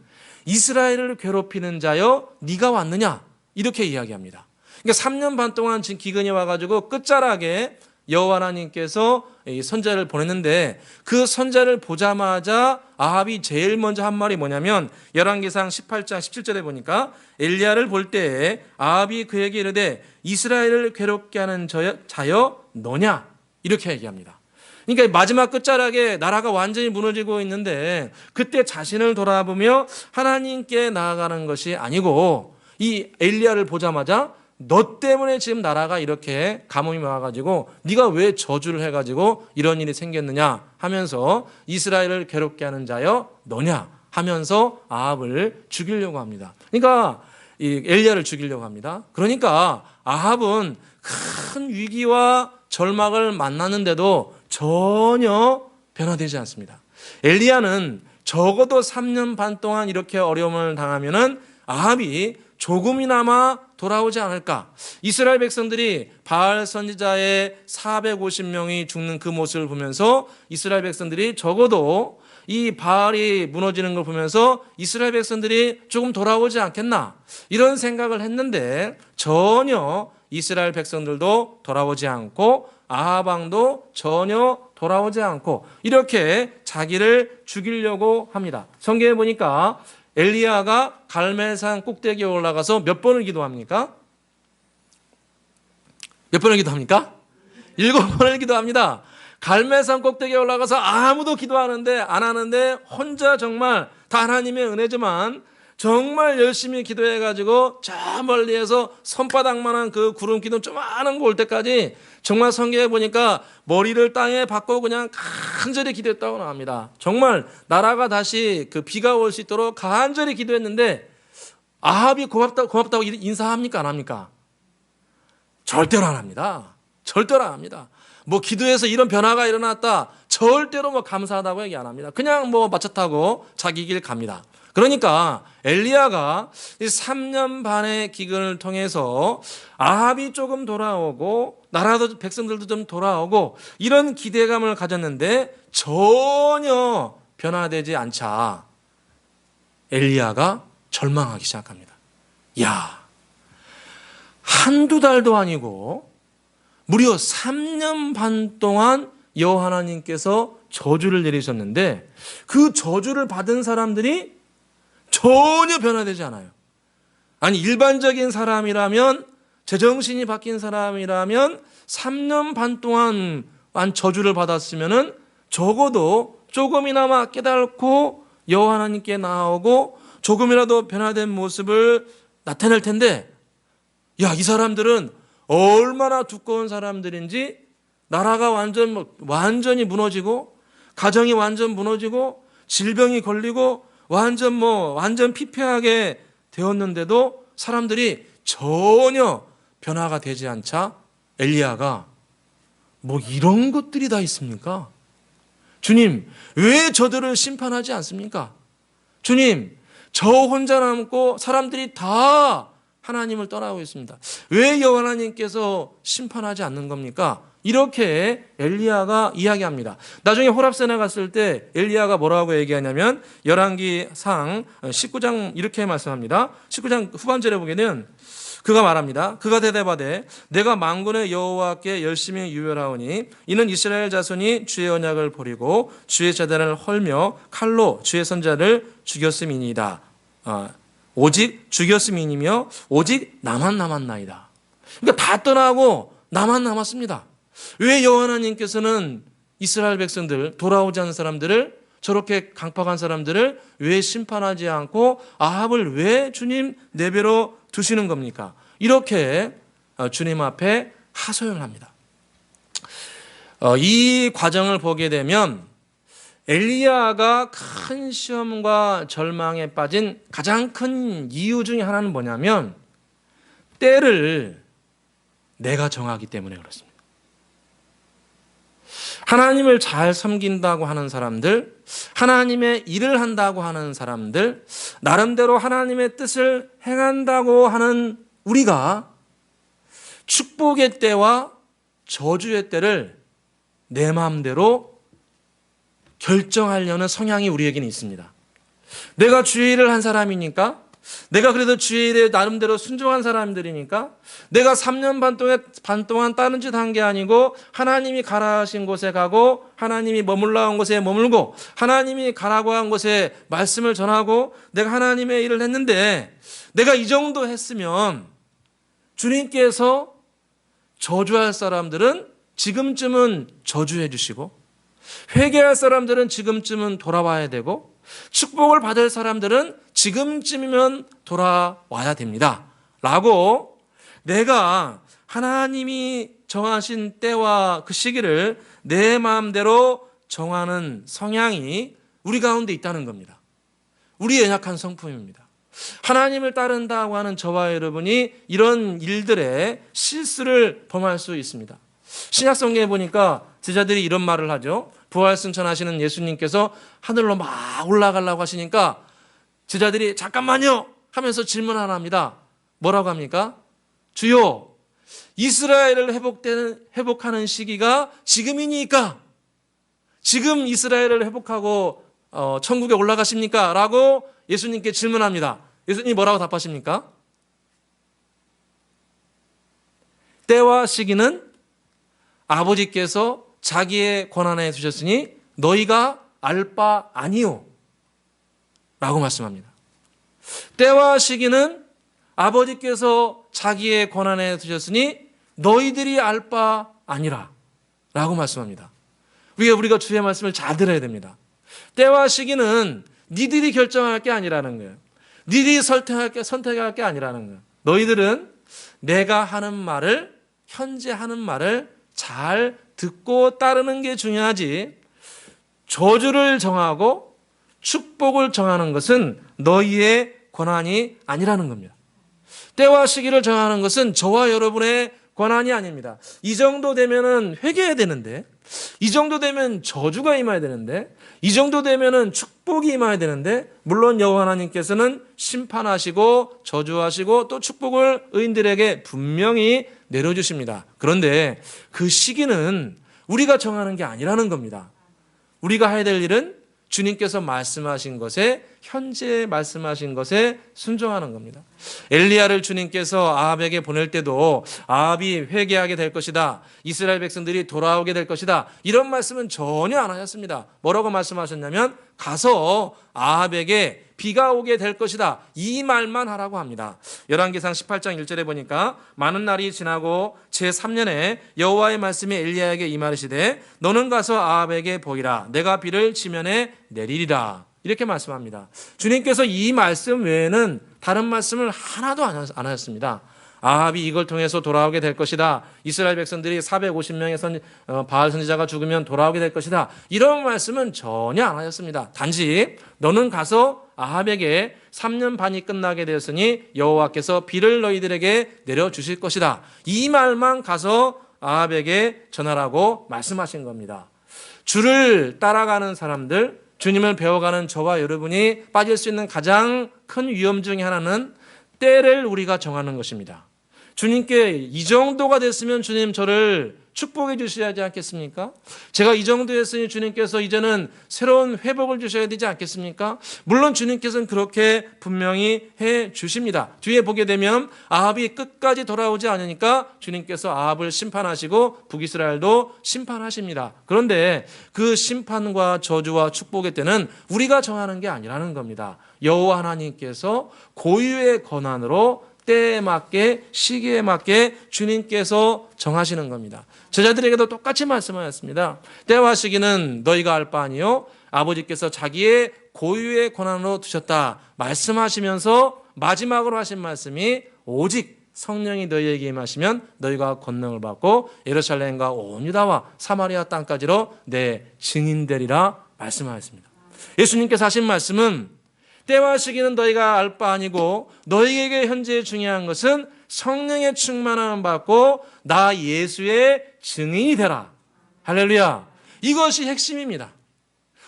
이스라엘을 괴롭히는 자여 네가 왔느냐, 이렇게 이야기합니다. 그러니까 3년 반 동안 지금 기근이 와가지고 끝자락에 여호와 하나님께서 이 선자를 보냈는데 그 선자를 보자마자 아합이 제일 먼저 한 말이 뭐냐면 열왕기상 18장 17절에 보니까 엘리야를 볼 때에 아합이 그에게 이르되 이스라엘을 괴롭게 하는 자여 너냐, 이렇게 얘기합니다. 그러니까 마지막 끝자락에 나라가 완전히 무너지고 있는데 그때 자신을 돌아보며 하나님께 나아가는 것이 아니고 이 엘리야를 보자마자 너 때문에 지금 나라가 이렇게 가뭄이 와가지고 네가 왜 저주를 해가지고 이런 일이 생겼느냐 하면서 이스라엘을 괴롭게 하는 자여 너냐 하면서 아합을 죽이려고 합니다. 그러니까 이 엘리야를 죽이려고 합니다. 그러니까 아합은 큰 위기와 절망을 만났는데도 전혀 변화되지 않습니다. 엘리야는 적어도 3년 반 동안 이렇게 어려움을 당하면은 아합이 조금이나마 돌아오지 않을까. 이스라엘 백성들이 바알 선지자의 450명이 죽는 그 모습을 보면서 이스라엘 백성들이 적어도 이 바알이 무너지는 걸 보면서 이스라엘 백성들이 조금 돌아오지 않겠나, 이런 생각을 했는데 전혀 이스라엘 백성들도 돌아오지 않고 아합 왕도 전혀 돌아오지 않고 이렇게 자기를 죽이려고 합니다. 성경에 보니까 엘리야가 갈멜산 꼭대기에 올라가서 몇 번을 기도합니까? 몇 번을 기도합니까? 7번을 기도합니다. 갈멜산 꼭대기에 올라가서 아무도 기도하는데 안 하는데 혼자 정말 다 하나님의 은혜지만 정말 열심히 기도해가지고 저 멀리에서 손바닥만한 그 구름 기둥 조그마한 거 올 때까지 정말 성경에 보니까 머리를 땅에 박고 그냥 간절히 기도했다고 나옵니다. 정말 나라가 다시 그 비가 올 수 있도록 간절히 기도했는데 아합이 고맙다고 인사합니까? 안 합니까? 절대로 안 합니다. 절대로 안 합니다. 뭐 기도해서 이런 변화가 일어났다, 절대로 뭐 감사하다고 얘기 안 합니다. 그냥 뭐 마차 타고 자기 길 갑니다. 그러니까 엘리야가 3년 반의 기근을 통해서 아합이 조금 돌아오고 나라도 백성들도 좀 돌아오고 이런 기대감을 가졌는데 전혀 변화되지 않자 엘리야가 절망하기 시작합니다. 야, 한두 달도 아니고 무려 3년 반 동안 여호와 하나님께서 저주를 내리셨는데 그 저주를 받은 사람들이 전혀 변화되지 않아요. 아니, 일반적인 사람이라면, 제정신이 바뀐 사람이라면 3년 반 동안 저주를 받았으면은 적어도 조금이나마 깨닫고 여호와 하나님께 나아오고 조금이라도 변화된 모습을 나타낼 텐데, 야, 이 사람들은 얼마나 두꺼운 사람들인지 나라가 완전히 무너지고 가정이 완전 무너지고 질병이 걸리고 완전 피폐하게 되었는데도 사람들이 전혀 변화가 되지 않자 엘리야가 뭐 이런 것들이 다 있습니까? 주님, 왜 저들을 심판하지 않습니까? 주님, 저 혼자 남고 사람들이 다 하나님을 떠나고 있습니다. 왜 여호와 하나님께서 심판하지 않는 겁니까? 이렇게 엘리야가 이야기합니다. 나중에 호랍산에 갔을 때 엘리야가 뭐라고 얘기하냐면 열왕기상 19장 이렇게 말씀합니다. 19장 후반절에 보게 되면 그가 말합니다. 그가 대답하되 내가 만군의 여호와께 열심히 유별하오니 이는 이스라엘 자손이 주의 언약을 버리고 주의 제단을 헐며 칼로 주의 선자를 죽였음이니이다. 오직 죽였음이니며 오직 나만 남았나이다. 그러니까 다 떠나고 나만 남았습니다. 왜 여호와 하나님께서는 이스라엘 백성들, 돌아오지 않은 사람들을, 저렇게 강팍한 사람들을 왜 심판하지 않고 아합을 왜 주님 내버려 두시는 겁니까? 이렇게 주님 앞에 하소연을 합니다. 이 과정을 보게 되면 엘리야가 큰 시험과 절망에 빠진 가장 큰 이유 중에 하나는 뭐냐면 때를 내가 정하기 때문에 그렇습니다. 하나님을 잘 섬긴다고 하는 사람들, 하나님의 일을 한다고 하는 사람들, 나름대로 하나님의 뜻을 행한다고 하는 우리가 축복의 때와 저주의 때를 내 마음대로 결정하려는 성향이 우리에게는 있습니다. 내가 주의 일을 한 사람이니까, 내가 그래도 주의 일에 나름대로 순종한 사람들이니까, 내가 3년 반 동안 다른 짓 한 게 아니고 하나님이 가라 하신 곳에 가고 하나님이 머물러 온 곳에 머물고 하나님이 가라고 한 곳에 말씀을 전하고 내가 하나님의 일을 했는데 내가 이 정도 했으면 주님께서 저주할 사람들은 지금쯤은 저주해 주시고 회개할 사람들은 지금쯤은 돌아와야 되고 축복을 받을 사람들은 지금쯤이면 돌아와야 됩니다. 라고 내가 하나님이 정하신 때와 그 시기를 내 마음대로 정하는 성향이 우리 가운데 있다는 겁니다. 우리의 연약한 성품입니다. 하나님을 따른다고 하는 저와 여러분이 이런 일들에 실수를 범할 수 있습니다. 신약성경에 보니까 제자들이 이런 말을 하죠. 부활승천하시는 예수님께서 하늘로 막 올라가려고 하시니까 제자들이 잠깐만요 하면서 질문 하나 합니다. 뭐라고 합니까? 주요, 이스라엘을 회복하는 시기가 지금이니까 지금 이스라엘을 회복하고 천국에 올라가십니까? 라고 예수님께 질문합니다. 예수님이 뭐라고 답하십니까? 때와 시기는 아버지께서 자기의 권한에 두셨으니 너희가 알 바 아니요 라고 말씀합니다. 때와 시기는 아버지께서 자기의 권한에 두셨으니 너희들이 알 바 아니라 라고 말씀합니다. 우리가 주의 말씀을 잘 들어야 됩니다. 때와 시기는 니들이 결정할 게 아니라는 거예요. 니들이 선택할 게 아니라는 거예요. 너희들은 내가 하는 말을, 현재 하는 말을 잘 듣고 따르는 게 중요하지, 저주를 정하고 축복을 정하는 것은 너희의 권한이 아니라는 겁니다. 때와 시기를 정하는 것은 저와 여러분의 권한이 아닙니다. 이 정도 되면은 회개해야 되는데, 이 정도 되면 저주가 임해야 되는데, 이 정도 되면은 축복이 임해야 되는데, 물론 여호와 하나님께서는 심판하시고 저주하시고 또 축복을 의인들에게 분명히 내려주십니다. 그런데 그 시기는 우리가 정하는 게 아니라는 겁니다. 우리가 해야 될 일은 주님께서 말씀하신 것에, 현재 말씀하신 것에 순종하는 겁니다. 엘리야를 주님께서 아합에게 보낼 때도 아합이 회개하게 될 것이다, 이스라엘 백성들이 돌아오게 될 것이다, 이런 말씀은 전혀 안 하셨습니다. 뭐라고 말씀하셨냐면 가서 아합에게 비가 오게 될 것이다, 이 말만 하라고 합니다. 열왕기상 18장 1절에 보니까 많은 날이 지나고 제3년에 여호와의 말씀이 엘리야에게 임하시되 너는 가서 아합에게 보이라, 내가 비를 지면에 내리리라, 이렇게 말씀합니다. 주님께서 이 말씀 외에는 다른 말씀을 하나도 안 하셨습니다. 아합이 이걸 통해서 돌아오게 될 것이다. 이스라엘 백성들이 450명의 바알 선지자가 죽으면 돌아오게 될 것이다. 이런 말씀은 전혀 안 하셨습니다. 단지 너는 가서 아합에게 3년 반이 끝나게 되었으니 여호와께서 비를 너희들에게 내려주실 것이다. 이 말만 가서 아합에게 전하라고 말씀하신 겁니다. 주를 따라가는 사람들, 주님을 배워가는 저와 여러분이 빠질 수 있는 가장 큰 위험 중에 하나는 때를 우리가 정하는 것입니다. 주님께 이 정도가 됐으면 주님 저를 축복해 주셔야 하지 않겠습니까? 제가 이 정도 했으니 주님께서 이제는 새로운 회복을 주셔야 되지 않겠습니까? 물론 주님께서는 그렇게 분명히 해 주십니다. 뒤에 보게 되면 아합이 끝까지 돌아오지 않으니까 주님께서 아합을 심판하시고 북이스라엘도 심판하십니다. 그런데 그 심판과 저주와 축복의 때는 우리가 정하는 게 아니라는 겁니다. 여호와 하나님께서 고유의 권한으로 때에 맞게 시기에 맞게 주님께서 정하시는 겁니다. 제자들에게도 똑같이 말씀하셨습니다. 때와 시기는 너희가 알 바 아니요 아버지께서 자기의 고유의 권한으로 두셨다 말씀하시면서 마지막으로 하신 말씀이 오직 성령이 너희에게 임하시면 너희가 권능을 받고 예루살렘과 온 유다와 사마리아 땅까지로 내 증인되리라 말씀하셨습니다. 예수님께서 하신 말씀은 때와 시기는 너희가 알 바 아니고 너희에게 현재 중요한 것은 성령의 충만함을 받고 나 예수의 증인이 되라. 할렐루야. 이것이 핵심입니다.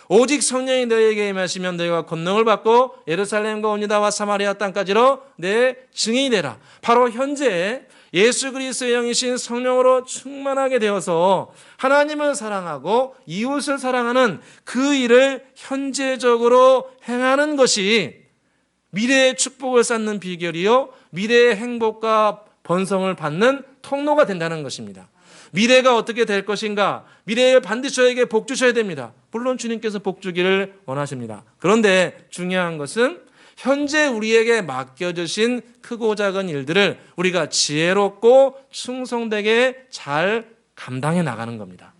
오직 성령이 너희에게 임하시면 너희가 권능을 받고 예루살렘과 온 유다와 사마리아 땅까지로 내 증인이 되라. 바로 현재 예수 그리스도의 영이신 성령으로 충만하게 되어서 하나님을 사랑하고 이웃을 사랑하는 그 일을 현재적으로 행하는 것이 미래의 축복을 쌓는 비결이요 미래의 행복과 번성을 받는 통로가 된다는 것입니다. 미래가 어떻게 될 것인가? 미래에 반드시 저에게 복 주셔야 됩니다. 물론 주님께서 복 주기를 원하십니다. 그런데 중요한 것은 현재 우리에게 맡겨주신 크고 작은 일들을 우리가 지혜롭고 충성되게 잘 감당해 나가는 겁니다.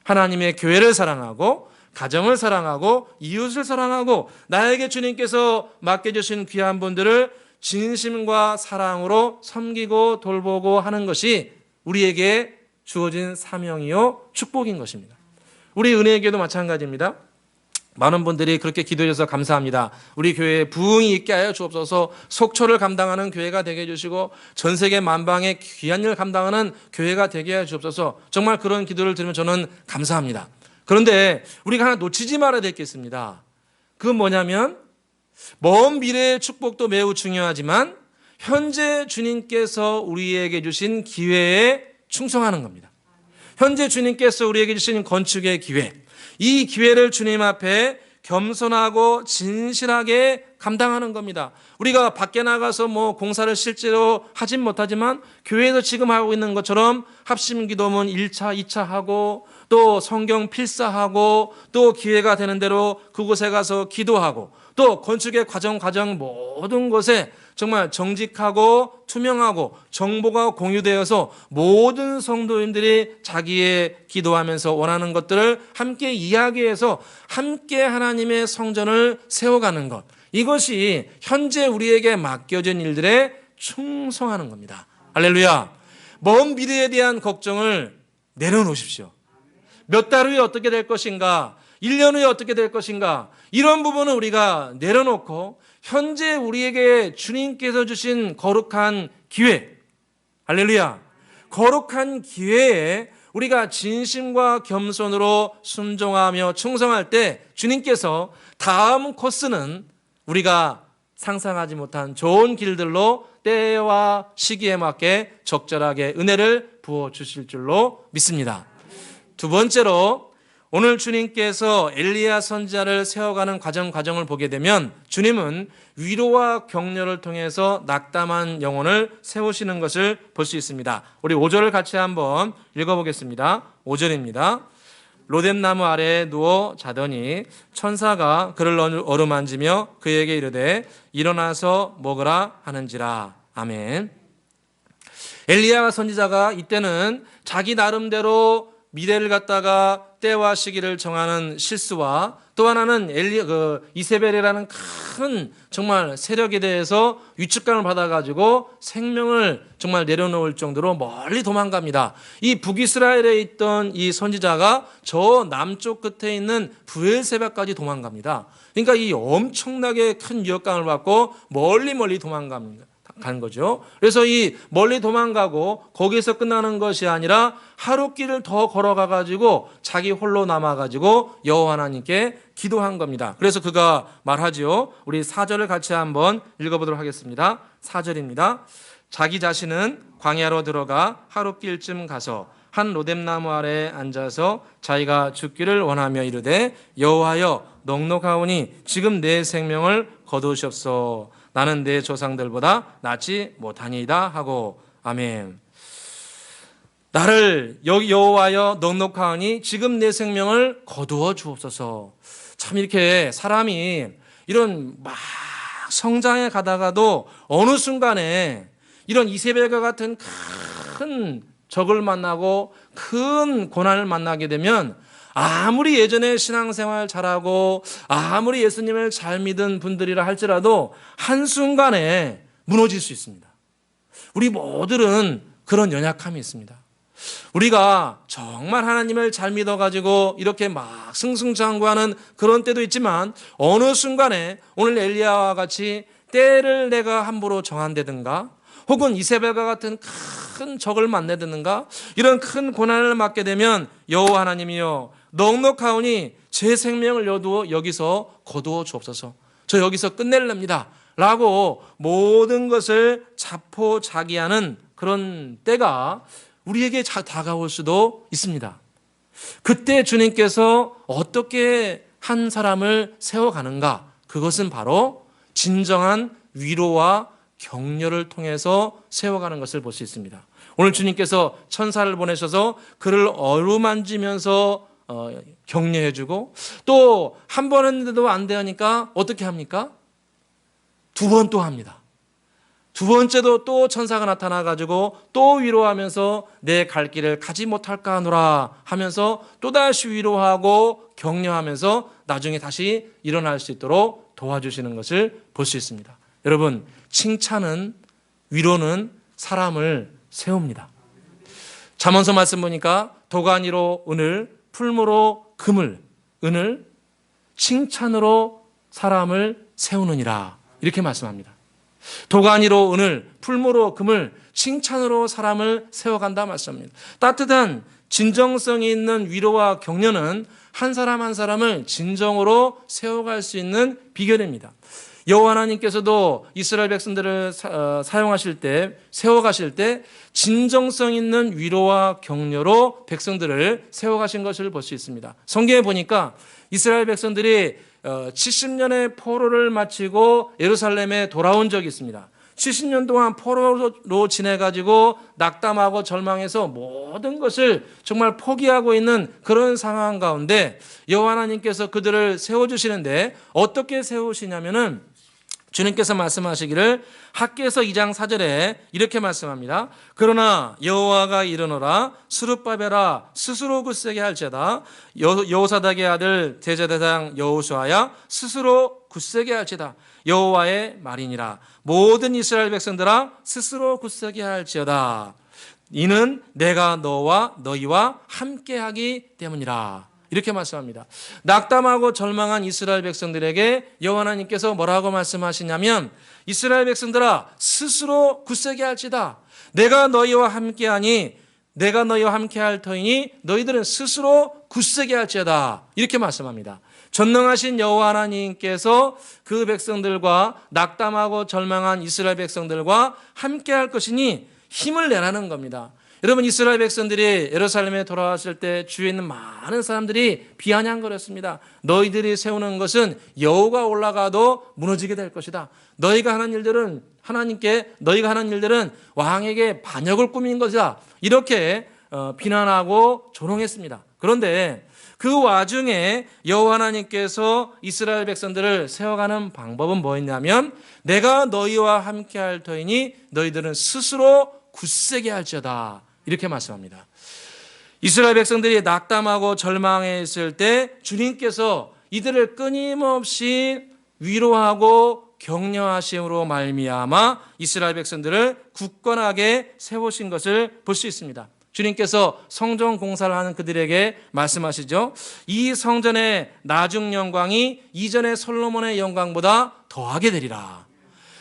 하나님의 교회를 사랑하고 가정을 사랑하고 이웃을 사랑하고 나에게 주님께서 맡겨주신 귀한 분들을 진심과 사랑으로 섬기고 돌보고 하는 것이 우리에게 주어진 사명이요 축복인 것입니다. 우리 은혜에게도 마찬가지입니다. 많은 분들이 그렇게 기도해 주셔서 감사합니다. 우리 교회에 부흥이 있게 하여 주옵소서. 속초를 감당하는 교회가 되게 해주시고 전 세계 만방의 귀한 일을 감당하는 교회가 되게 하여 주옵소서. 정말 그런 기도를 들으면 저는 감사합니다. 그런데 우리가 하나 놓치지 말아야 되겠습니다. 그건 뭐냐면 먼 미래의 축복도 매우 중요하지만 현재 주님께서 우리에게 주신 기회에 충성하는 겁니다. 현재 주님께서 우리에게 주신 건축의 기회, 이 기회를 주님 앞에 겸손하고 진실하게 감당하는 겁니다. 우리가 밖에 나가서 공사를 실제로 하진 못하지만 교회에서 지금 하고 있는 것처럼 합심기도문 1차, 2차 하고 또 성경 필사하고 또 기회가 되는 대로 그곳에 가서 기도하고 또 건축의 과정 모든 것에 정말 정직하고 투명하고 정보가 공유되어서 모든 성도님들이 자기의 기도하면서 원하는 것들을 함께 이야기해서 함께 하나님의 성전을 세워가는 것, 이것이 현재 우리에게 맡겨진 일들에 충성하는 겁니다. 할렐루야. 먼 미래에 대한 걱정을 내려놓으십시오. 몇 달 후에 어떻게 될 것인가, 1년 후에 어떻게 될 것인가, 이런 부분은 우리가 내려놓고 현재 우리에게 주님께서 주신 거룩한 기회, 할렐루야, 거룩한 기회에 우리가 진심과 겸손으로 순종하며 충성할 때 주님께서 다음 코스는 우리가 상상하지 못한 좋은 길들로 때와 시기에 맞게 적절하게 은혜를 부어주실 줄로 믿습니다. 두 번째로 오늘 주님께서 엘리야 선지자를 세워가는 과정을 보게 되면 주님은 위로와 격려를 통해서 낙담한 영혼을 세우시는 것을 볼 수 있습니다. 우리 5절을 같이 한번 읽어보겠습니다. 5절입니다. 로뎀나무 아래에 누워 자더니 천사가 그를 어루만지며 그에게 이르되 일어나서 먹으라 하는지라. 아멘. 엘리야 선지자가 이때는 자기 나름대로 미래를 갖다가 때와 시기를 정하는 실수와 또 하나는 이세벨이라는 큰 정말 세력에 대해서 위축감을 받아가지고 생명을 정말 내려놓을 정도로 멀리 도망갑니다. 이 북이스라엘에 있던 이 선지자가 저 남쪽 끝에 있는 브엘세바까지 도망갑니다. 그러니까 이 엄청나게 큰 위협감을 받고 멀리 도망갑니다. 간 거죠. 그래서 이 멀리 도망가고 거기서 끝나는 것이 아니라 하루길을 더 걸어가 가지고 자기 홀로 남아 가지고 여호와 하나님께 기도한 겁니다. 그래서 그가 말하지요. 우리 4절을 같이 한번 읽어보도록 하겠습니다. 4절입니다. 자기 자신은 광야로 들어가 하루길쯤 가서 한 로뎀나무 아래에 앉아서 자기가 죽기를 원하며 이르되 여호와여 넉넉하오니 지금 내 생명을 거두시옵소서. 나는 내 조상들보다 낫지 못하니이다 하고 아멘. 나를 여호와여 넉넉하오니 지금 내 생명을 거두어 주옵소서. 참 이렇게 사람이 이런 막 성장해 가다가도 어느 순간에 이런 이세벨과 같은 큰 적을 만나고 큰 고난을 만나게 되면 아무리 예전에 신앙생활 잘하고 아무리 예수님을 잘 믿은 분들이라 할지라도 한순간에 무너질 수 있습니다. 우리 모두는 그런 연약함이 있습니다. 우리가 정말 하나님을 잘 믿어가지고 이렇게 막 승승장구하는 그런 때도 있지만 어느 순간에 오늘 엘리야와 같이 때를 내가 함부로 정한다든가 혹은 이세벨과 같은 큰 적을 만나든가 이런 큰 고난을 맞게 되면 여호와 하나님이여 넉넉하오니 제 생명을 여기서 거두어 주옵소서. 저 여기서 끝낼랍니다 라고 모든 것을 자포자기하는 그런 때가 우리에게 다가올 수도 있습니다. 그때 주님께서 어떻게 한 사람을 세워가는가? 그것은 바로 진정한 위로와 격려를 통해서 세워가는 것을 볼 수 있습니다. 오늘 주님께서 천사를 보내셔서 그를 어루만지면서 격려해주고 또 한 번 했는데도 안 되니까 어떻게 합니까? 두 번 또 합니다. 두 번째도 또 천사가 나타나가지고 또 위로하면서 내 갈 길을 가지 못할까 하노라 하면서 또다시 위로하고 격려하면서 나중에 다시 일어날 수 있도록 도와주시는 것을 볼 수 있습니다. 여러분, 칭찬은, 위로는 사람을 세웁니다. 잠언서 말씀 보니까 도가니로 은을, 풀무로 금을, 은을 칭찬으로 사람을 세우느니라 이렇게 말씀합니다. 도가니로 은을, 풀무로 금을 칭찬으로 사람을 세워간다 말씀합니다. 따뜻한 진정성이 있는 위로와 격려는 한 사람 한 사람을 진정으로 세워갈 수 있는 비결입니다. 여호와 하나님께서도 이스라엘 백성들을 사용하실 때, 세워가실 때 진정성 있는 위로와 격려로 백성들을 세워가신 것을 볼 수 있습니다. 성경에 보니까 이스라엘 백성들이 70년의 포로를 마치고 예루살렘에 돌아온 적이 있습니다. 70년 동안 포로로 지내가지고 낙담하고 절망해서 모든 것을 정말 포기하고 있는 그런 상황 가운데 여호와 하나님께서 그들을 세워주시는데 어떻게 세우시냐면은 주님께서 말씀하시기를 학개서 2장 4절에 이렇게 말씀합니다. 그러나 여호와가 이르노라 스룹바벨아 스스로 굳세게 할지어다 여호사닥의 아들 대제사장 여호수아야 스스로 굳세게 할지어다 여호와의 말이니라 모든 이스라엘 백성들아 스스로 굳세게 할지어다 이는 내가 너와 너희와 함께하기 때문이라. 이렇게 말씀합니다. 낙담하고 절망한 이스라엘 백성들에게 여호와 하나님께서 뭐라고 말씀하시냐면 이스라엘 백성들아 스스로 굳세게 할지다. 내가 너희와 함께하니 내가 너희와 함께할 터이니 너희들은 스스로 굳세게 할지어다. 이렇게 말씀합니다. 전능하신 여호와 하나님께서 그 백성들과 낙담하고 절망한 이스라엘 백성들과 함께할 것이니 힘을 내라는 겁니다. 여러분 이스라엘 백성들이 예루살렘에 돌아왔을 때 주위에 있는 많은 사람들이 비아냥거렸습니다. 너희들이 세우는 것은 여호가 올라가도 무너지게 될 것이다. 너희가 하는 일들은 왕에게 반역을 꾸민 것이다. 이렇게 비난하고 조롱했습니다. 그런데 그 와중에 여호와 하나님께서 이스라엘 백성들을 세워가는 방법은 뭐였냐면 내가 너희와 함께할 터이니 너희들은 스스로 굳세게 할지어다. 이렇게 말씀합니다. 이스라엘 백성들이 낙담하고 절망해 있을 때 주님께서 이들을 끊임없이 위로하고 격려하심으로 말미암아 이스라엘 백성들을 굳건하게 세우신 것을 볼 수 있습니다. 주님께서 성전 공사를 하는 그들에게 말씀하시죠. 이 성전의 나중 영광이 이전의 솔로몬의 영광보다 더하게 되리라.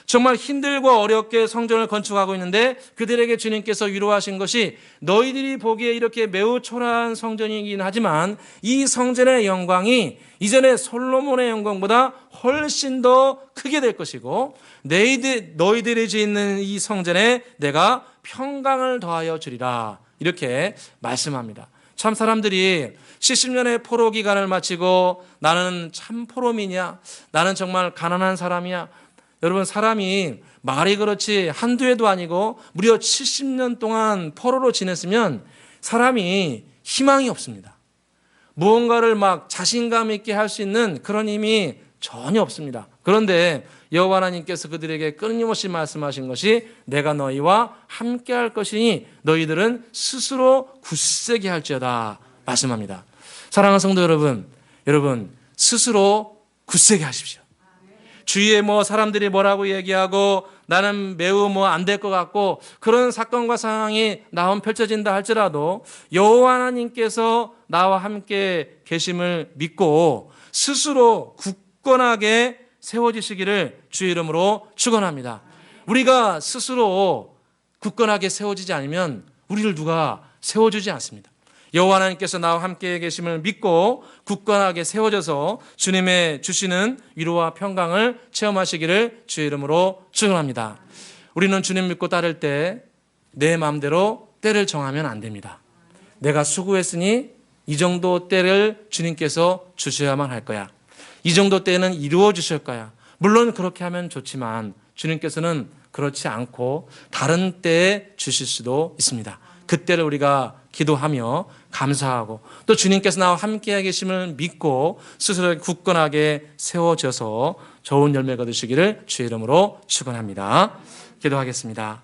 정말 힘들고 어렵게 성전을 건축하고 있는데 그들에게 주님께서 위로하신 것이 너희들이 보기에 이렇게 매우 초라한 성전이긴 하지만 이 성전의 영광이 이전의 솔로몬의 영광보다 훨씬 더 크게 될 것이고 너희들이 짓는 이 성전에 내가 평강을 더하여 주리라. 이렇게 말씀합니다. 참 사람들이 70년의 포로 기간을 마치고 나는 참 포로민이야. 나는 정말 가난한 사람이야. 여러분, 사람이 말이 그렇지 한두 해도 아니고 무려 70년 동안 포로로 지냈으면 사람이 희망이 없습니다. 무언가를 막 자신감 있게 할 수 있는 그런 힘이 전혀 없습니다. 그런데 여호와 하나님께서 그들에게 끊임없이 말씀하신 것이 내가 너희와 함께 할 것이니 너희들은 스스로 굳세게 할지어다 말씀합니다. 사랑하는 성도 여러분 스스로 굳세게 하십시오. 주위에 사람들이 뭐라고 얘기하고 나는 매우 안 될 것 같고 그런 사건과 상황이 펼쳐진다 할지라도 여호와 하나님께서 나와 함께 계심을 믿고 스스로 굳건하게 세워지시기를 주의 이름으로 축원합니다. 우리가 스스로 굳건하게 세워지지 않으면 우리를 누가 세워주지 않습니다. 여호와 하나님께서 나와 함께 계심을 믿고 굳건하게 세워져서 주님의 주시는 위로와 평강을 체험하시기를 주의 이름으로 축원합니다. 우리는 주님 믿고 따를 때 내 마음대로 때를 정하면 안 됩니다. 내가 수고했으니 이 정도 때를 주님께서 주셔야만 할 거야. 이 정도 때는 이루어 주실 거야. 물론 그렇게 하면 좋지만 주님께서는 그렇지 않고 다른 때에 주실 수도 있습니다. 그때를 우리가 기도하며 감사하고 또 주님께서 나와 함께 계심을 믿고 스스로 굳건하게 세워져서 좋은 열매가 되시기를 주의 이름으로 축원합니다. 기도하겠습니다.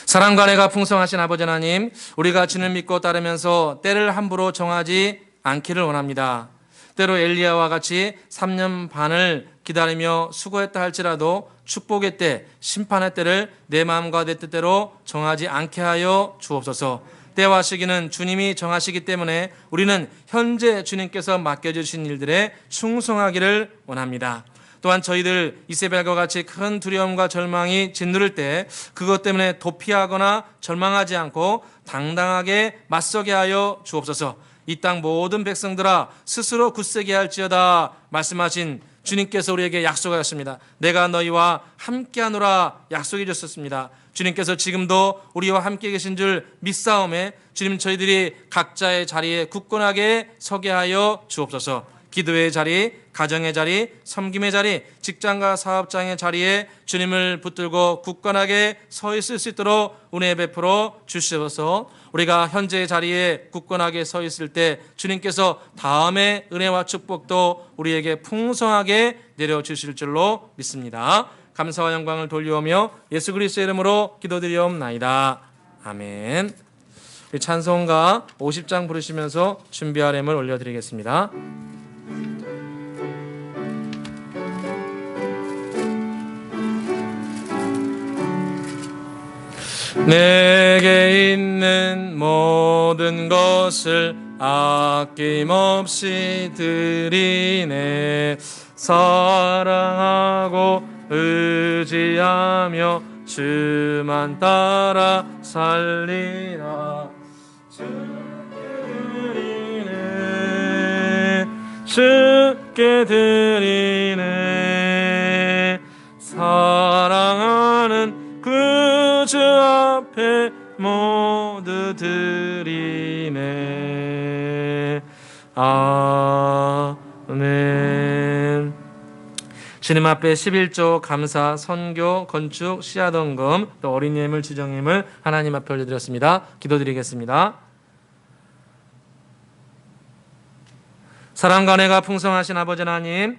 사랑과 은혜가 풍성하신 아버지 하나님, 우리가 주를 믿고 따르면서 때를 함부로 정하지 않기를 원합니다. 때로 엘리야와 같이 3년 반을 기다리며 수고했다 할지라도 축복의 때, 심판의 때를 내 마음과 내 뜻대로 정하지 않게 하여 주옵소서. 때와 시기는 주님이 정하시기 때문에 우리는 현재 주님께서 맡겨주신 일들에 충성하기를 원합니다. 또한 저희들 이세벨과 같이 큰 두려움과 절망이 짓누를 때 그것 때문에 도피하거나 절망하지 않고 당당하게 맞서게 하여 주옵소서. 이 땅 모든 백성들아 스스로 굳세게 할지어다 말씀하신 주님께서 우리에게 약속하셨습니다. 내가 너희와 함께하노라 약속해 주셨습니다. 주님께서 지금도 우리와 함께 계신 줄 믿사오매 주님 저희들이 각자의 자리에 굳건하게 서게 하여 주옵소서. 기도의 자리, 가정의 자리, 섬김의 자리, 직장과 사업장의 자리에 주님을 붙들고 굳건하게 서 있을 수 있도록 은혜 베풀어 주시옵소서. 우리가 현재의 자리에 굳건하게 서 있을 때 주님께서 다음의 은혜와 축복도 우리에게 풍성하게 내려주실 줄로 믿습니다. 감사와 영광을 돌려오며 예수 그리스도의 이름으로 기도드리옵나이다. 아멘. 찬송가 50장 부르시면서 준비할 렘을 올려드리겠습니다. 내게 있는 모든 것을 아낌없이 드리네. 사랑하고 의지하며 주만 따라 살리라. 주께 드리네. 사랑하는 그 주 앞에 모두 드리네. 아멘. 주님 앞에 11조 감사, 선교, 건축, 씨앗원금, 또 어린이 예물, 지정예물 하나님 앞에 올려드렸습니다. 기도드리겠습니다. 사랑과 은혜가 풍성하신 아버지 하나님,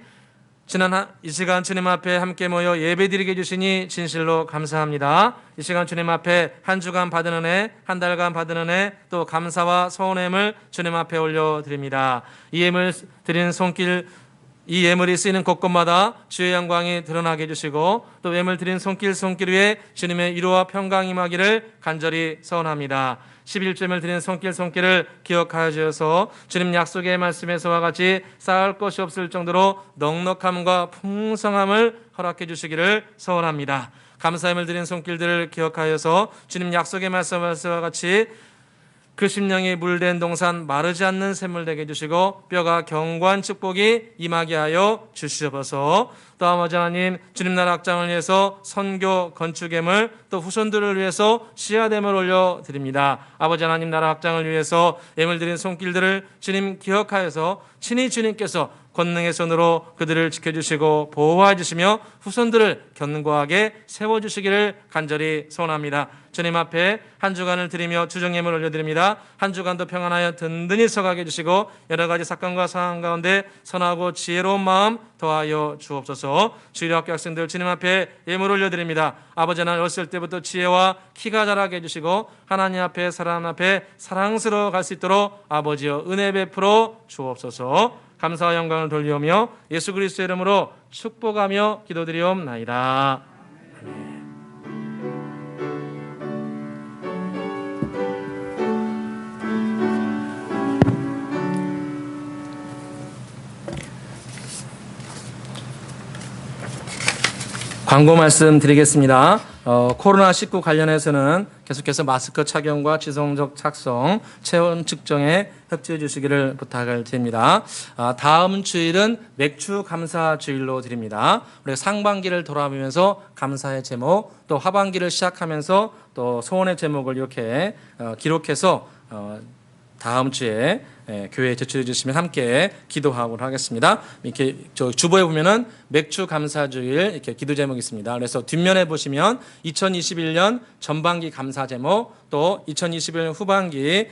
지난 이 시간 주님 앞에 함께 모여 예배드리게 해주시니 진실로 감사합니다. 이 시간 주님 앞에 한 주간 받은 은혜, 한 달간 받은 은혜, 또 감사와 소원함을 주님 앞에 올려드립니다. 이 예물 드린 손길, 이 예물이 쓰이는 곳곳마다 주의 영광이 드러나게 해주시고 또 예물 드린 손길 위에 주님의 위로와 평강이 임하기를 간절히 소원합니다. 11조를 드린 손길을 기억하여 주셔서 주님 약속의 말씀에서와 같이 쌓을 것이 없을 정도로 넉넉함과 풍성함을 허락해 주시기를 소원합니다. 감사함을 드린 손길들을 기억하여서 주님 약속의 말씀에서와 같이 그 심령이 물된 동산 마르지 않는 샘물 되게 해주시고 뼈가 견고한 축복이 임하게 하여 주시옵소서. 또 아버지 하나님, 주님 나라 확장을 위해서 선교 건축예물, 또 후손들을 위해서 씨앗예물 올려드립니다. 아버지 하나님 나라 확장을 위해서 예물 드린 손길들을 주님 기억하여서 친히 주님께서 권능의 손으로 그들을 지켜주시고 보호해 주시며 후손들을 견고하게 세워주시기를 간절히 소원합니다. 주님 앞에 한 주간을 드리며 주정예물 올려드립니다. 한 주간도 평안하여 든든히 서가게 해주시고 여러 가지 사건과 상황 가운데 선하고 지혜로운 마음 더하여 주옵소서. 주일학교 학생들 주님 앞에 예물 올려드립니다. 아버지 하나님 어렸을 때부터 지혜와 키가 자라게 해주시고 하나님 앞에 사람 앞에 사랑스러워 갈 수 있도록 아버지여 은혜 베풀어 주옵소서. 감사와 영광을 돌리오며 예수 그리스도의 이름으로 축복하며 기도드리옵나이다. 광고 말씀 드리겠습니다. 코로나19 관련해서는 계속해서 마스크 착용과 지속적 착성, 체온 측정에 협조해 주시기를 부탁을 드립니다. 다음 주일은 맥주 감사 주일로 드립니다. 우리가 상반기를 돌아보면서 감사의 제목, 또 하반기를 시작하면서 또 소원의 제목을 이렇게 기록해서 다음 주에 교회에 제출해 주시면 함께 기도하도록 하겠습니다. 이렇게 저 주보에 보면은 맥주 감사주일 이렇게 기도 제목이 있습니다. 그래서 뒷면에 보시면 2021년 전반기 감사 제목, 또 2021년 후반기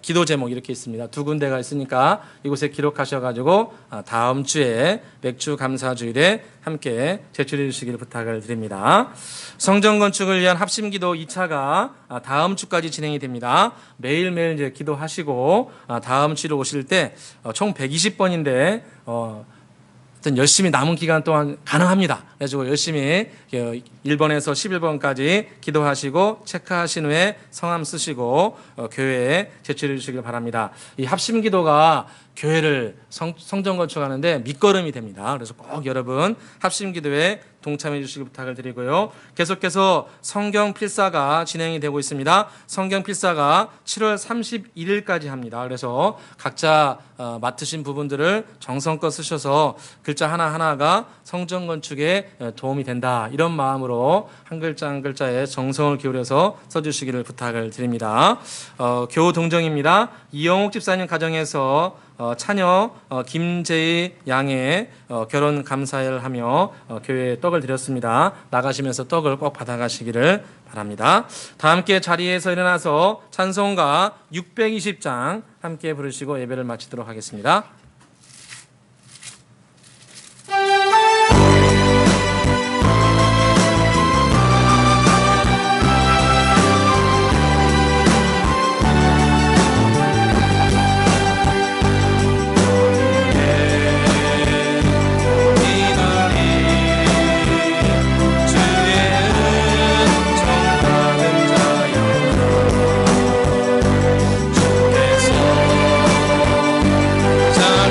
기도 제목 이렇게 있습니다. 두 군데가 있으니까 이곳에 기록하셔가지고 다음 주에 맥주 감사주일에 함께 제출해 주시기를 부탁을 드립니다. 성전 건축을 위한 합심기도 2차가 다음 주까지 진행이 됩니다. 매일매일 이제 기도하시고 다음 주로 오실 때 총 120번인데 열심히 남은 기간 동안 가능합니다. 그래가지고 열심히 1번에서 11번까지 기도하시고 체크하신 후에 성함 쓰시고 교회에 제출해 주시길 바랍니다. 이 합심기도가 교회를 성전 건축하는데 밑거름이 됩니다. 그래서 꼭 여러분 합심기도에 동참해 주시기 부탁을 드리고요. 계속해서 성경 필사가 진행이 되고 있습니다. 성경 필사가 7월 31일까지 합니다. 그래서 각자 맡으신 부분들을 정성껏 쓰셔서 글자 하나하나가 성전 건축에 도움이 된다. 이런 마음으로 한 글자 한 글자에 정성을 기울여서 써주시기를 부탁을 드립니다. 교우 동정입니다. 이영옥 집사님 가정에서 차녀 김재희 양의 결혼 감사를 하며 교회에 떡을 드렸습니다. 나가시면서 떡을 꼭 받아가시기를 바랍니다. 다 함께 자리에서 일어나서 찬송가 620장 함께 부르시고 예배를 마치도록 하겠습니다. 주께서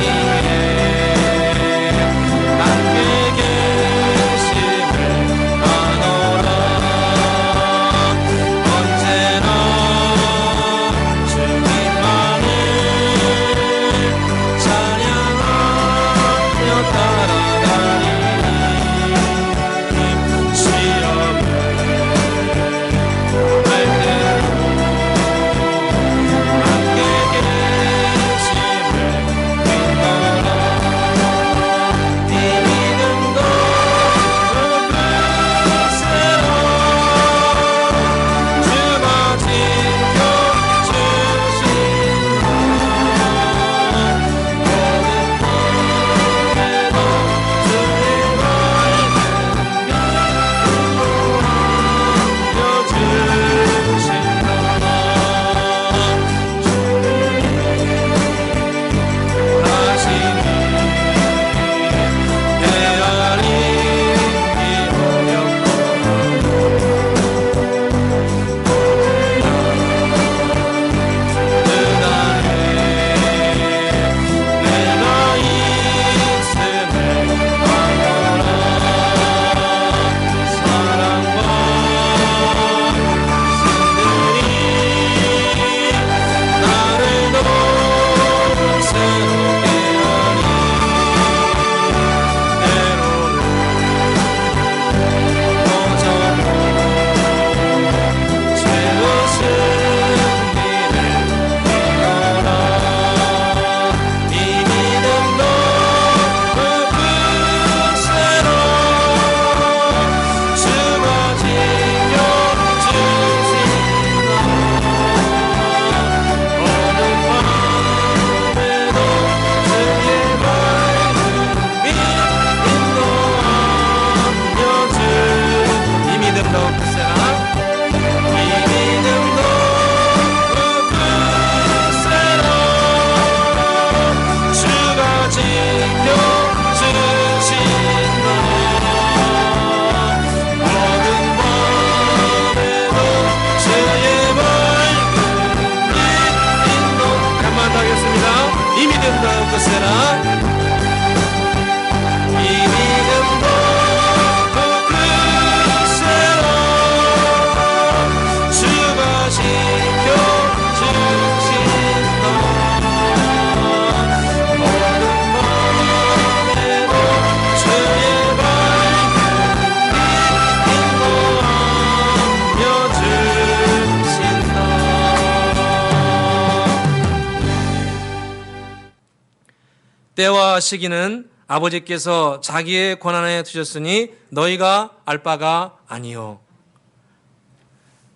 때와 시기는 아버지께서 자기의 권한에 두셨으니 너희가 알 바가 아니요.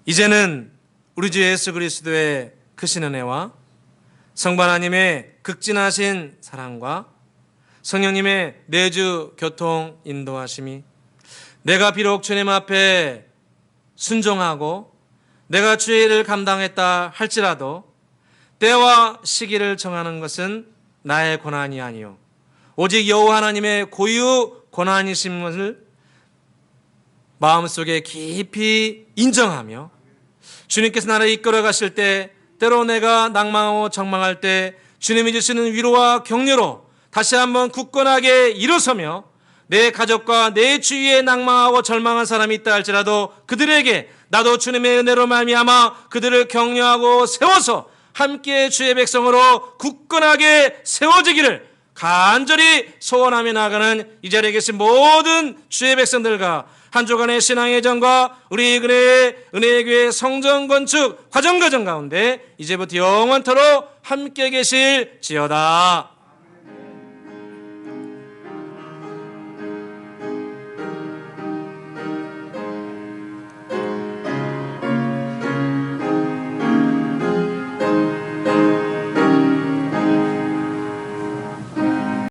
이제는 우리 주 예수 그리스도의 크신 은혜와 성부 하나님의 극진하신 사랑과 성령님의 매주 교통 인도하심이 내가 비록 주님 앞에 순종하고 내가 주의 일을 감당했다 할지라도 때와 시기를 정하는 것은 나의 권한이 아니요 오직 여호와 하나님의 고유 권한이심을 마음속에 깊이 인정하며 주님께서 나를 이끌어 가실 때 때로 내가 낭망하고 적망할 때 주님이 주시는 위로와 격려로 다시 한번 굳건하게 일어서며 내 가족과 내 주위에 낭망하고 절망한 사람이 있다 할지라도 그들에게 나도 주님의 은혜로 말미암아 그들을 격려하고 세워서 함께 주의 백성으로 굳건하게 세워지기를 간절히 소원하며 나아가는 이 자리에 계신 모든 주의 백성들과 한 주간의 신앙의 전과 우리 은혜의 교회 성전 건축 과정 가운데 이제부터 영원토록 함께 계실지어다.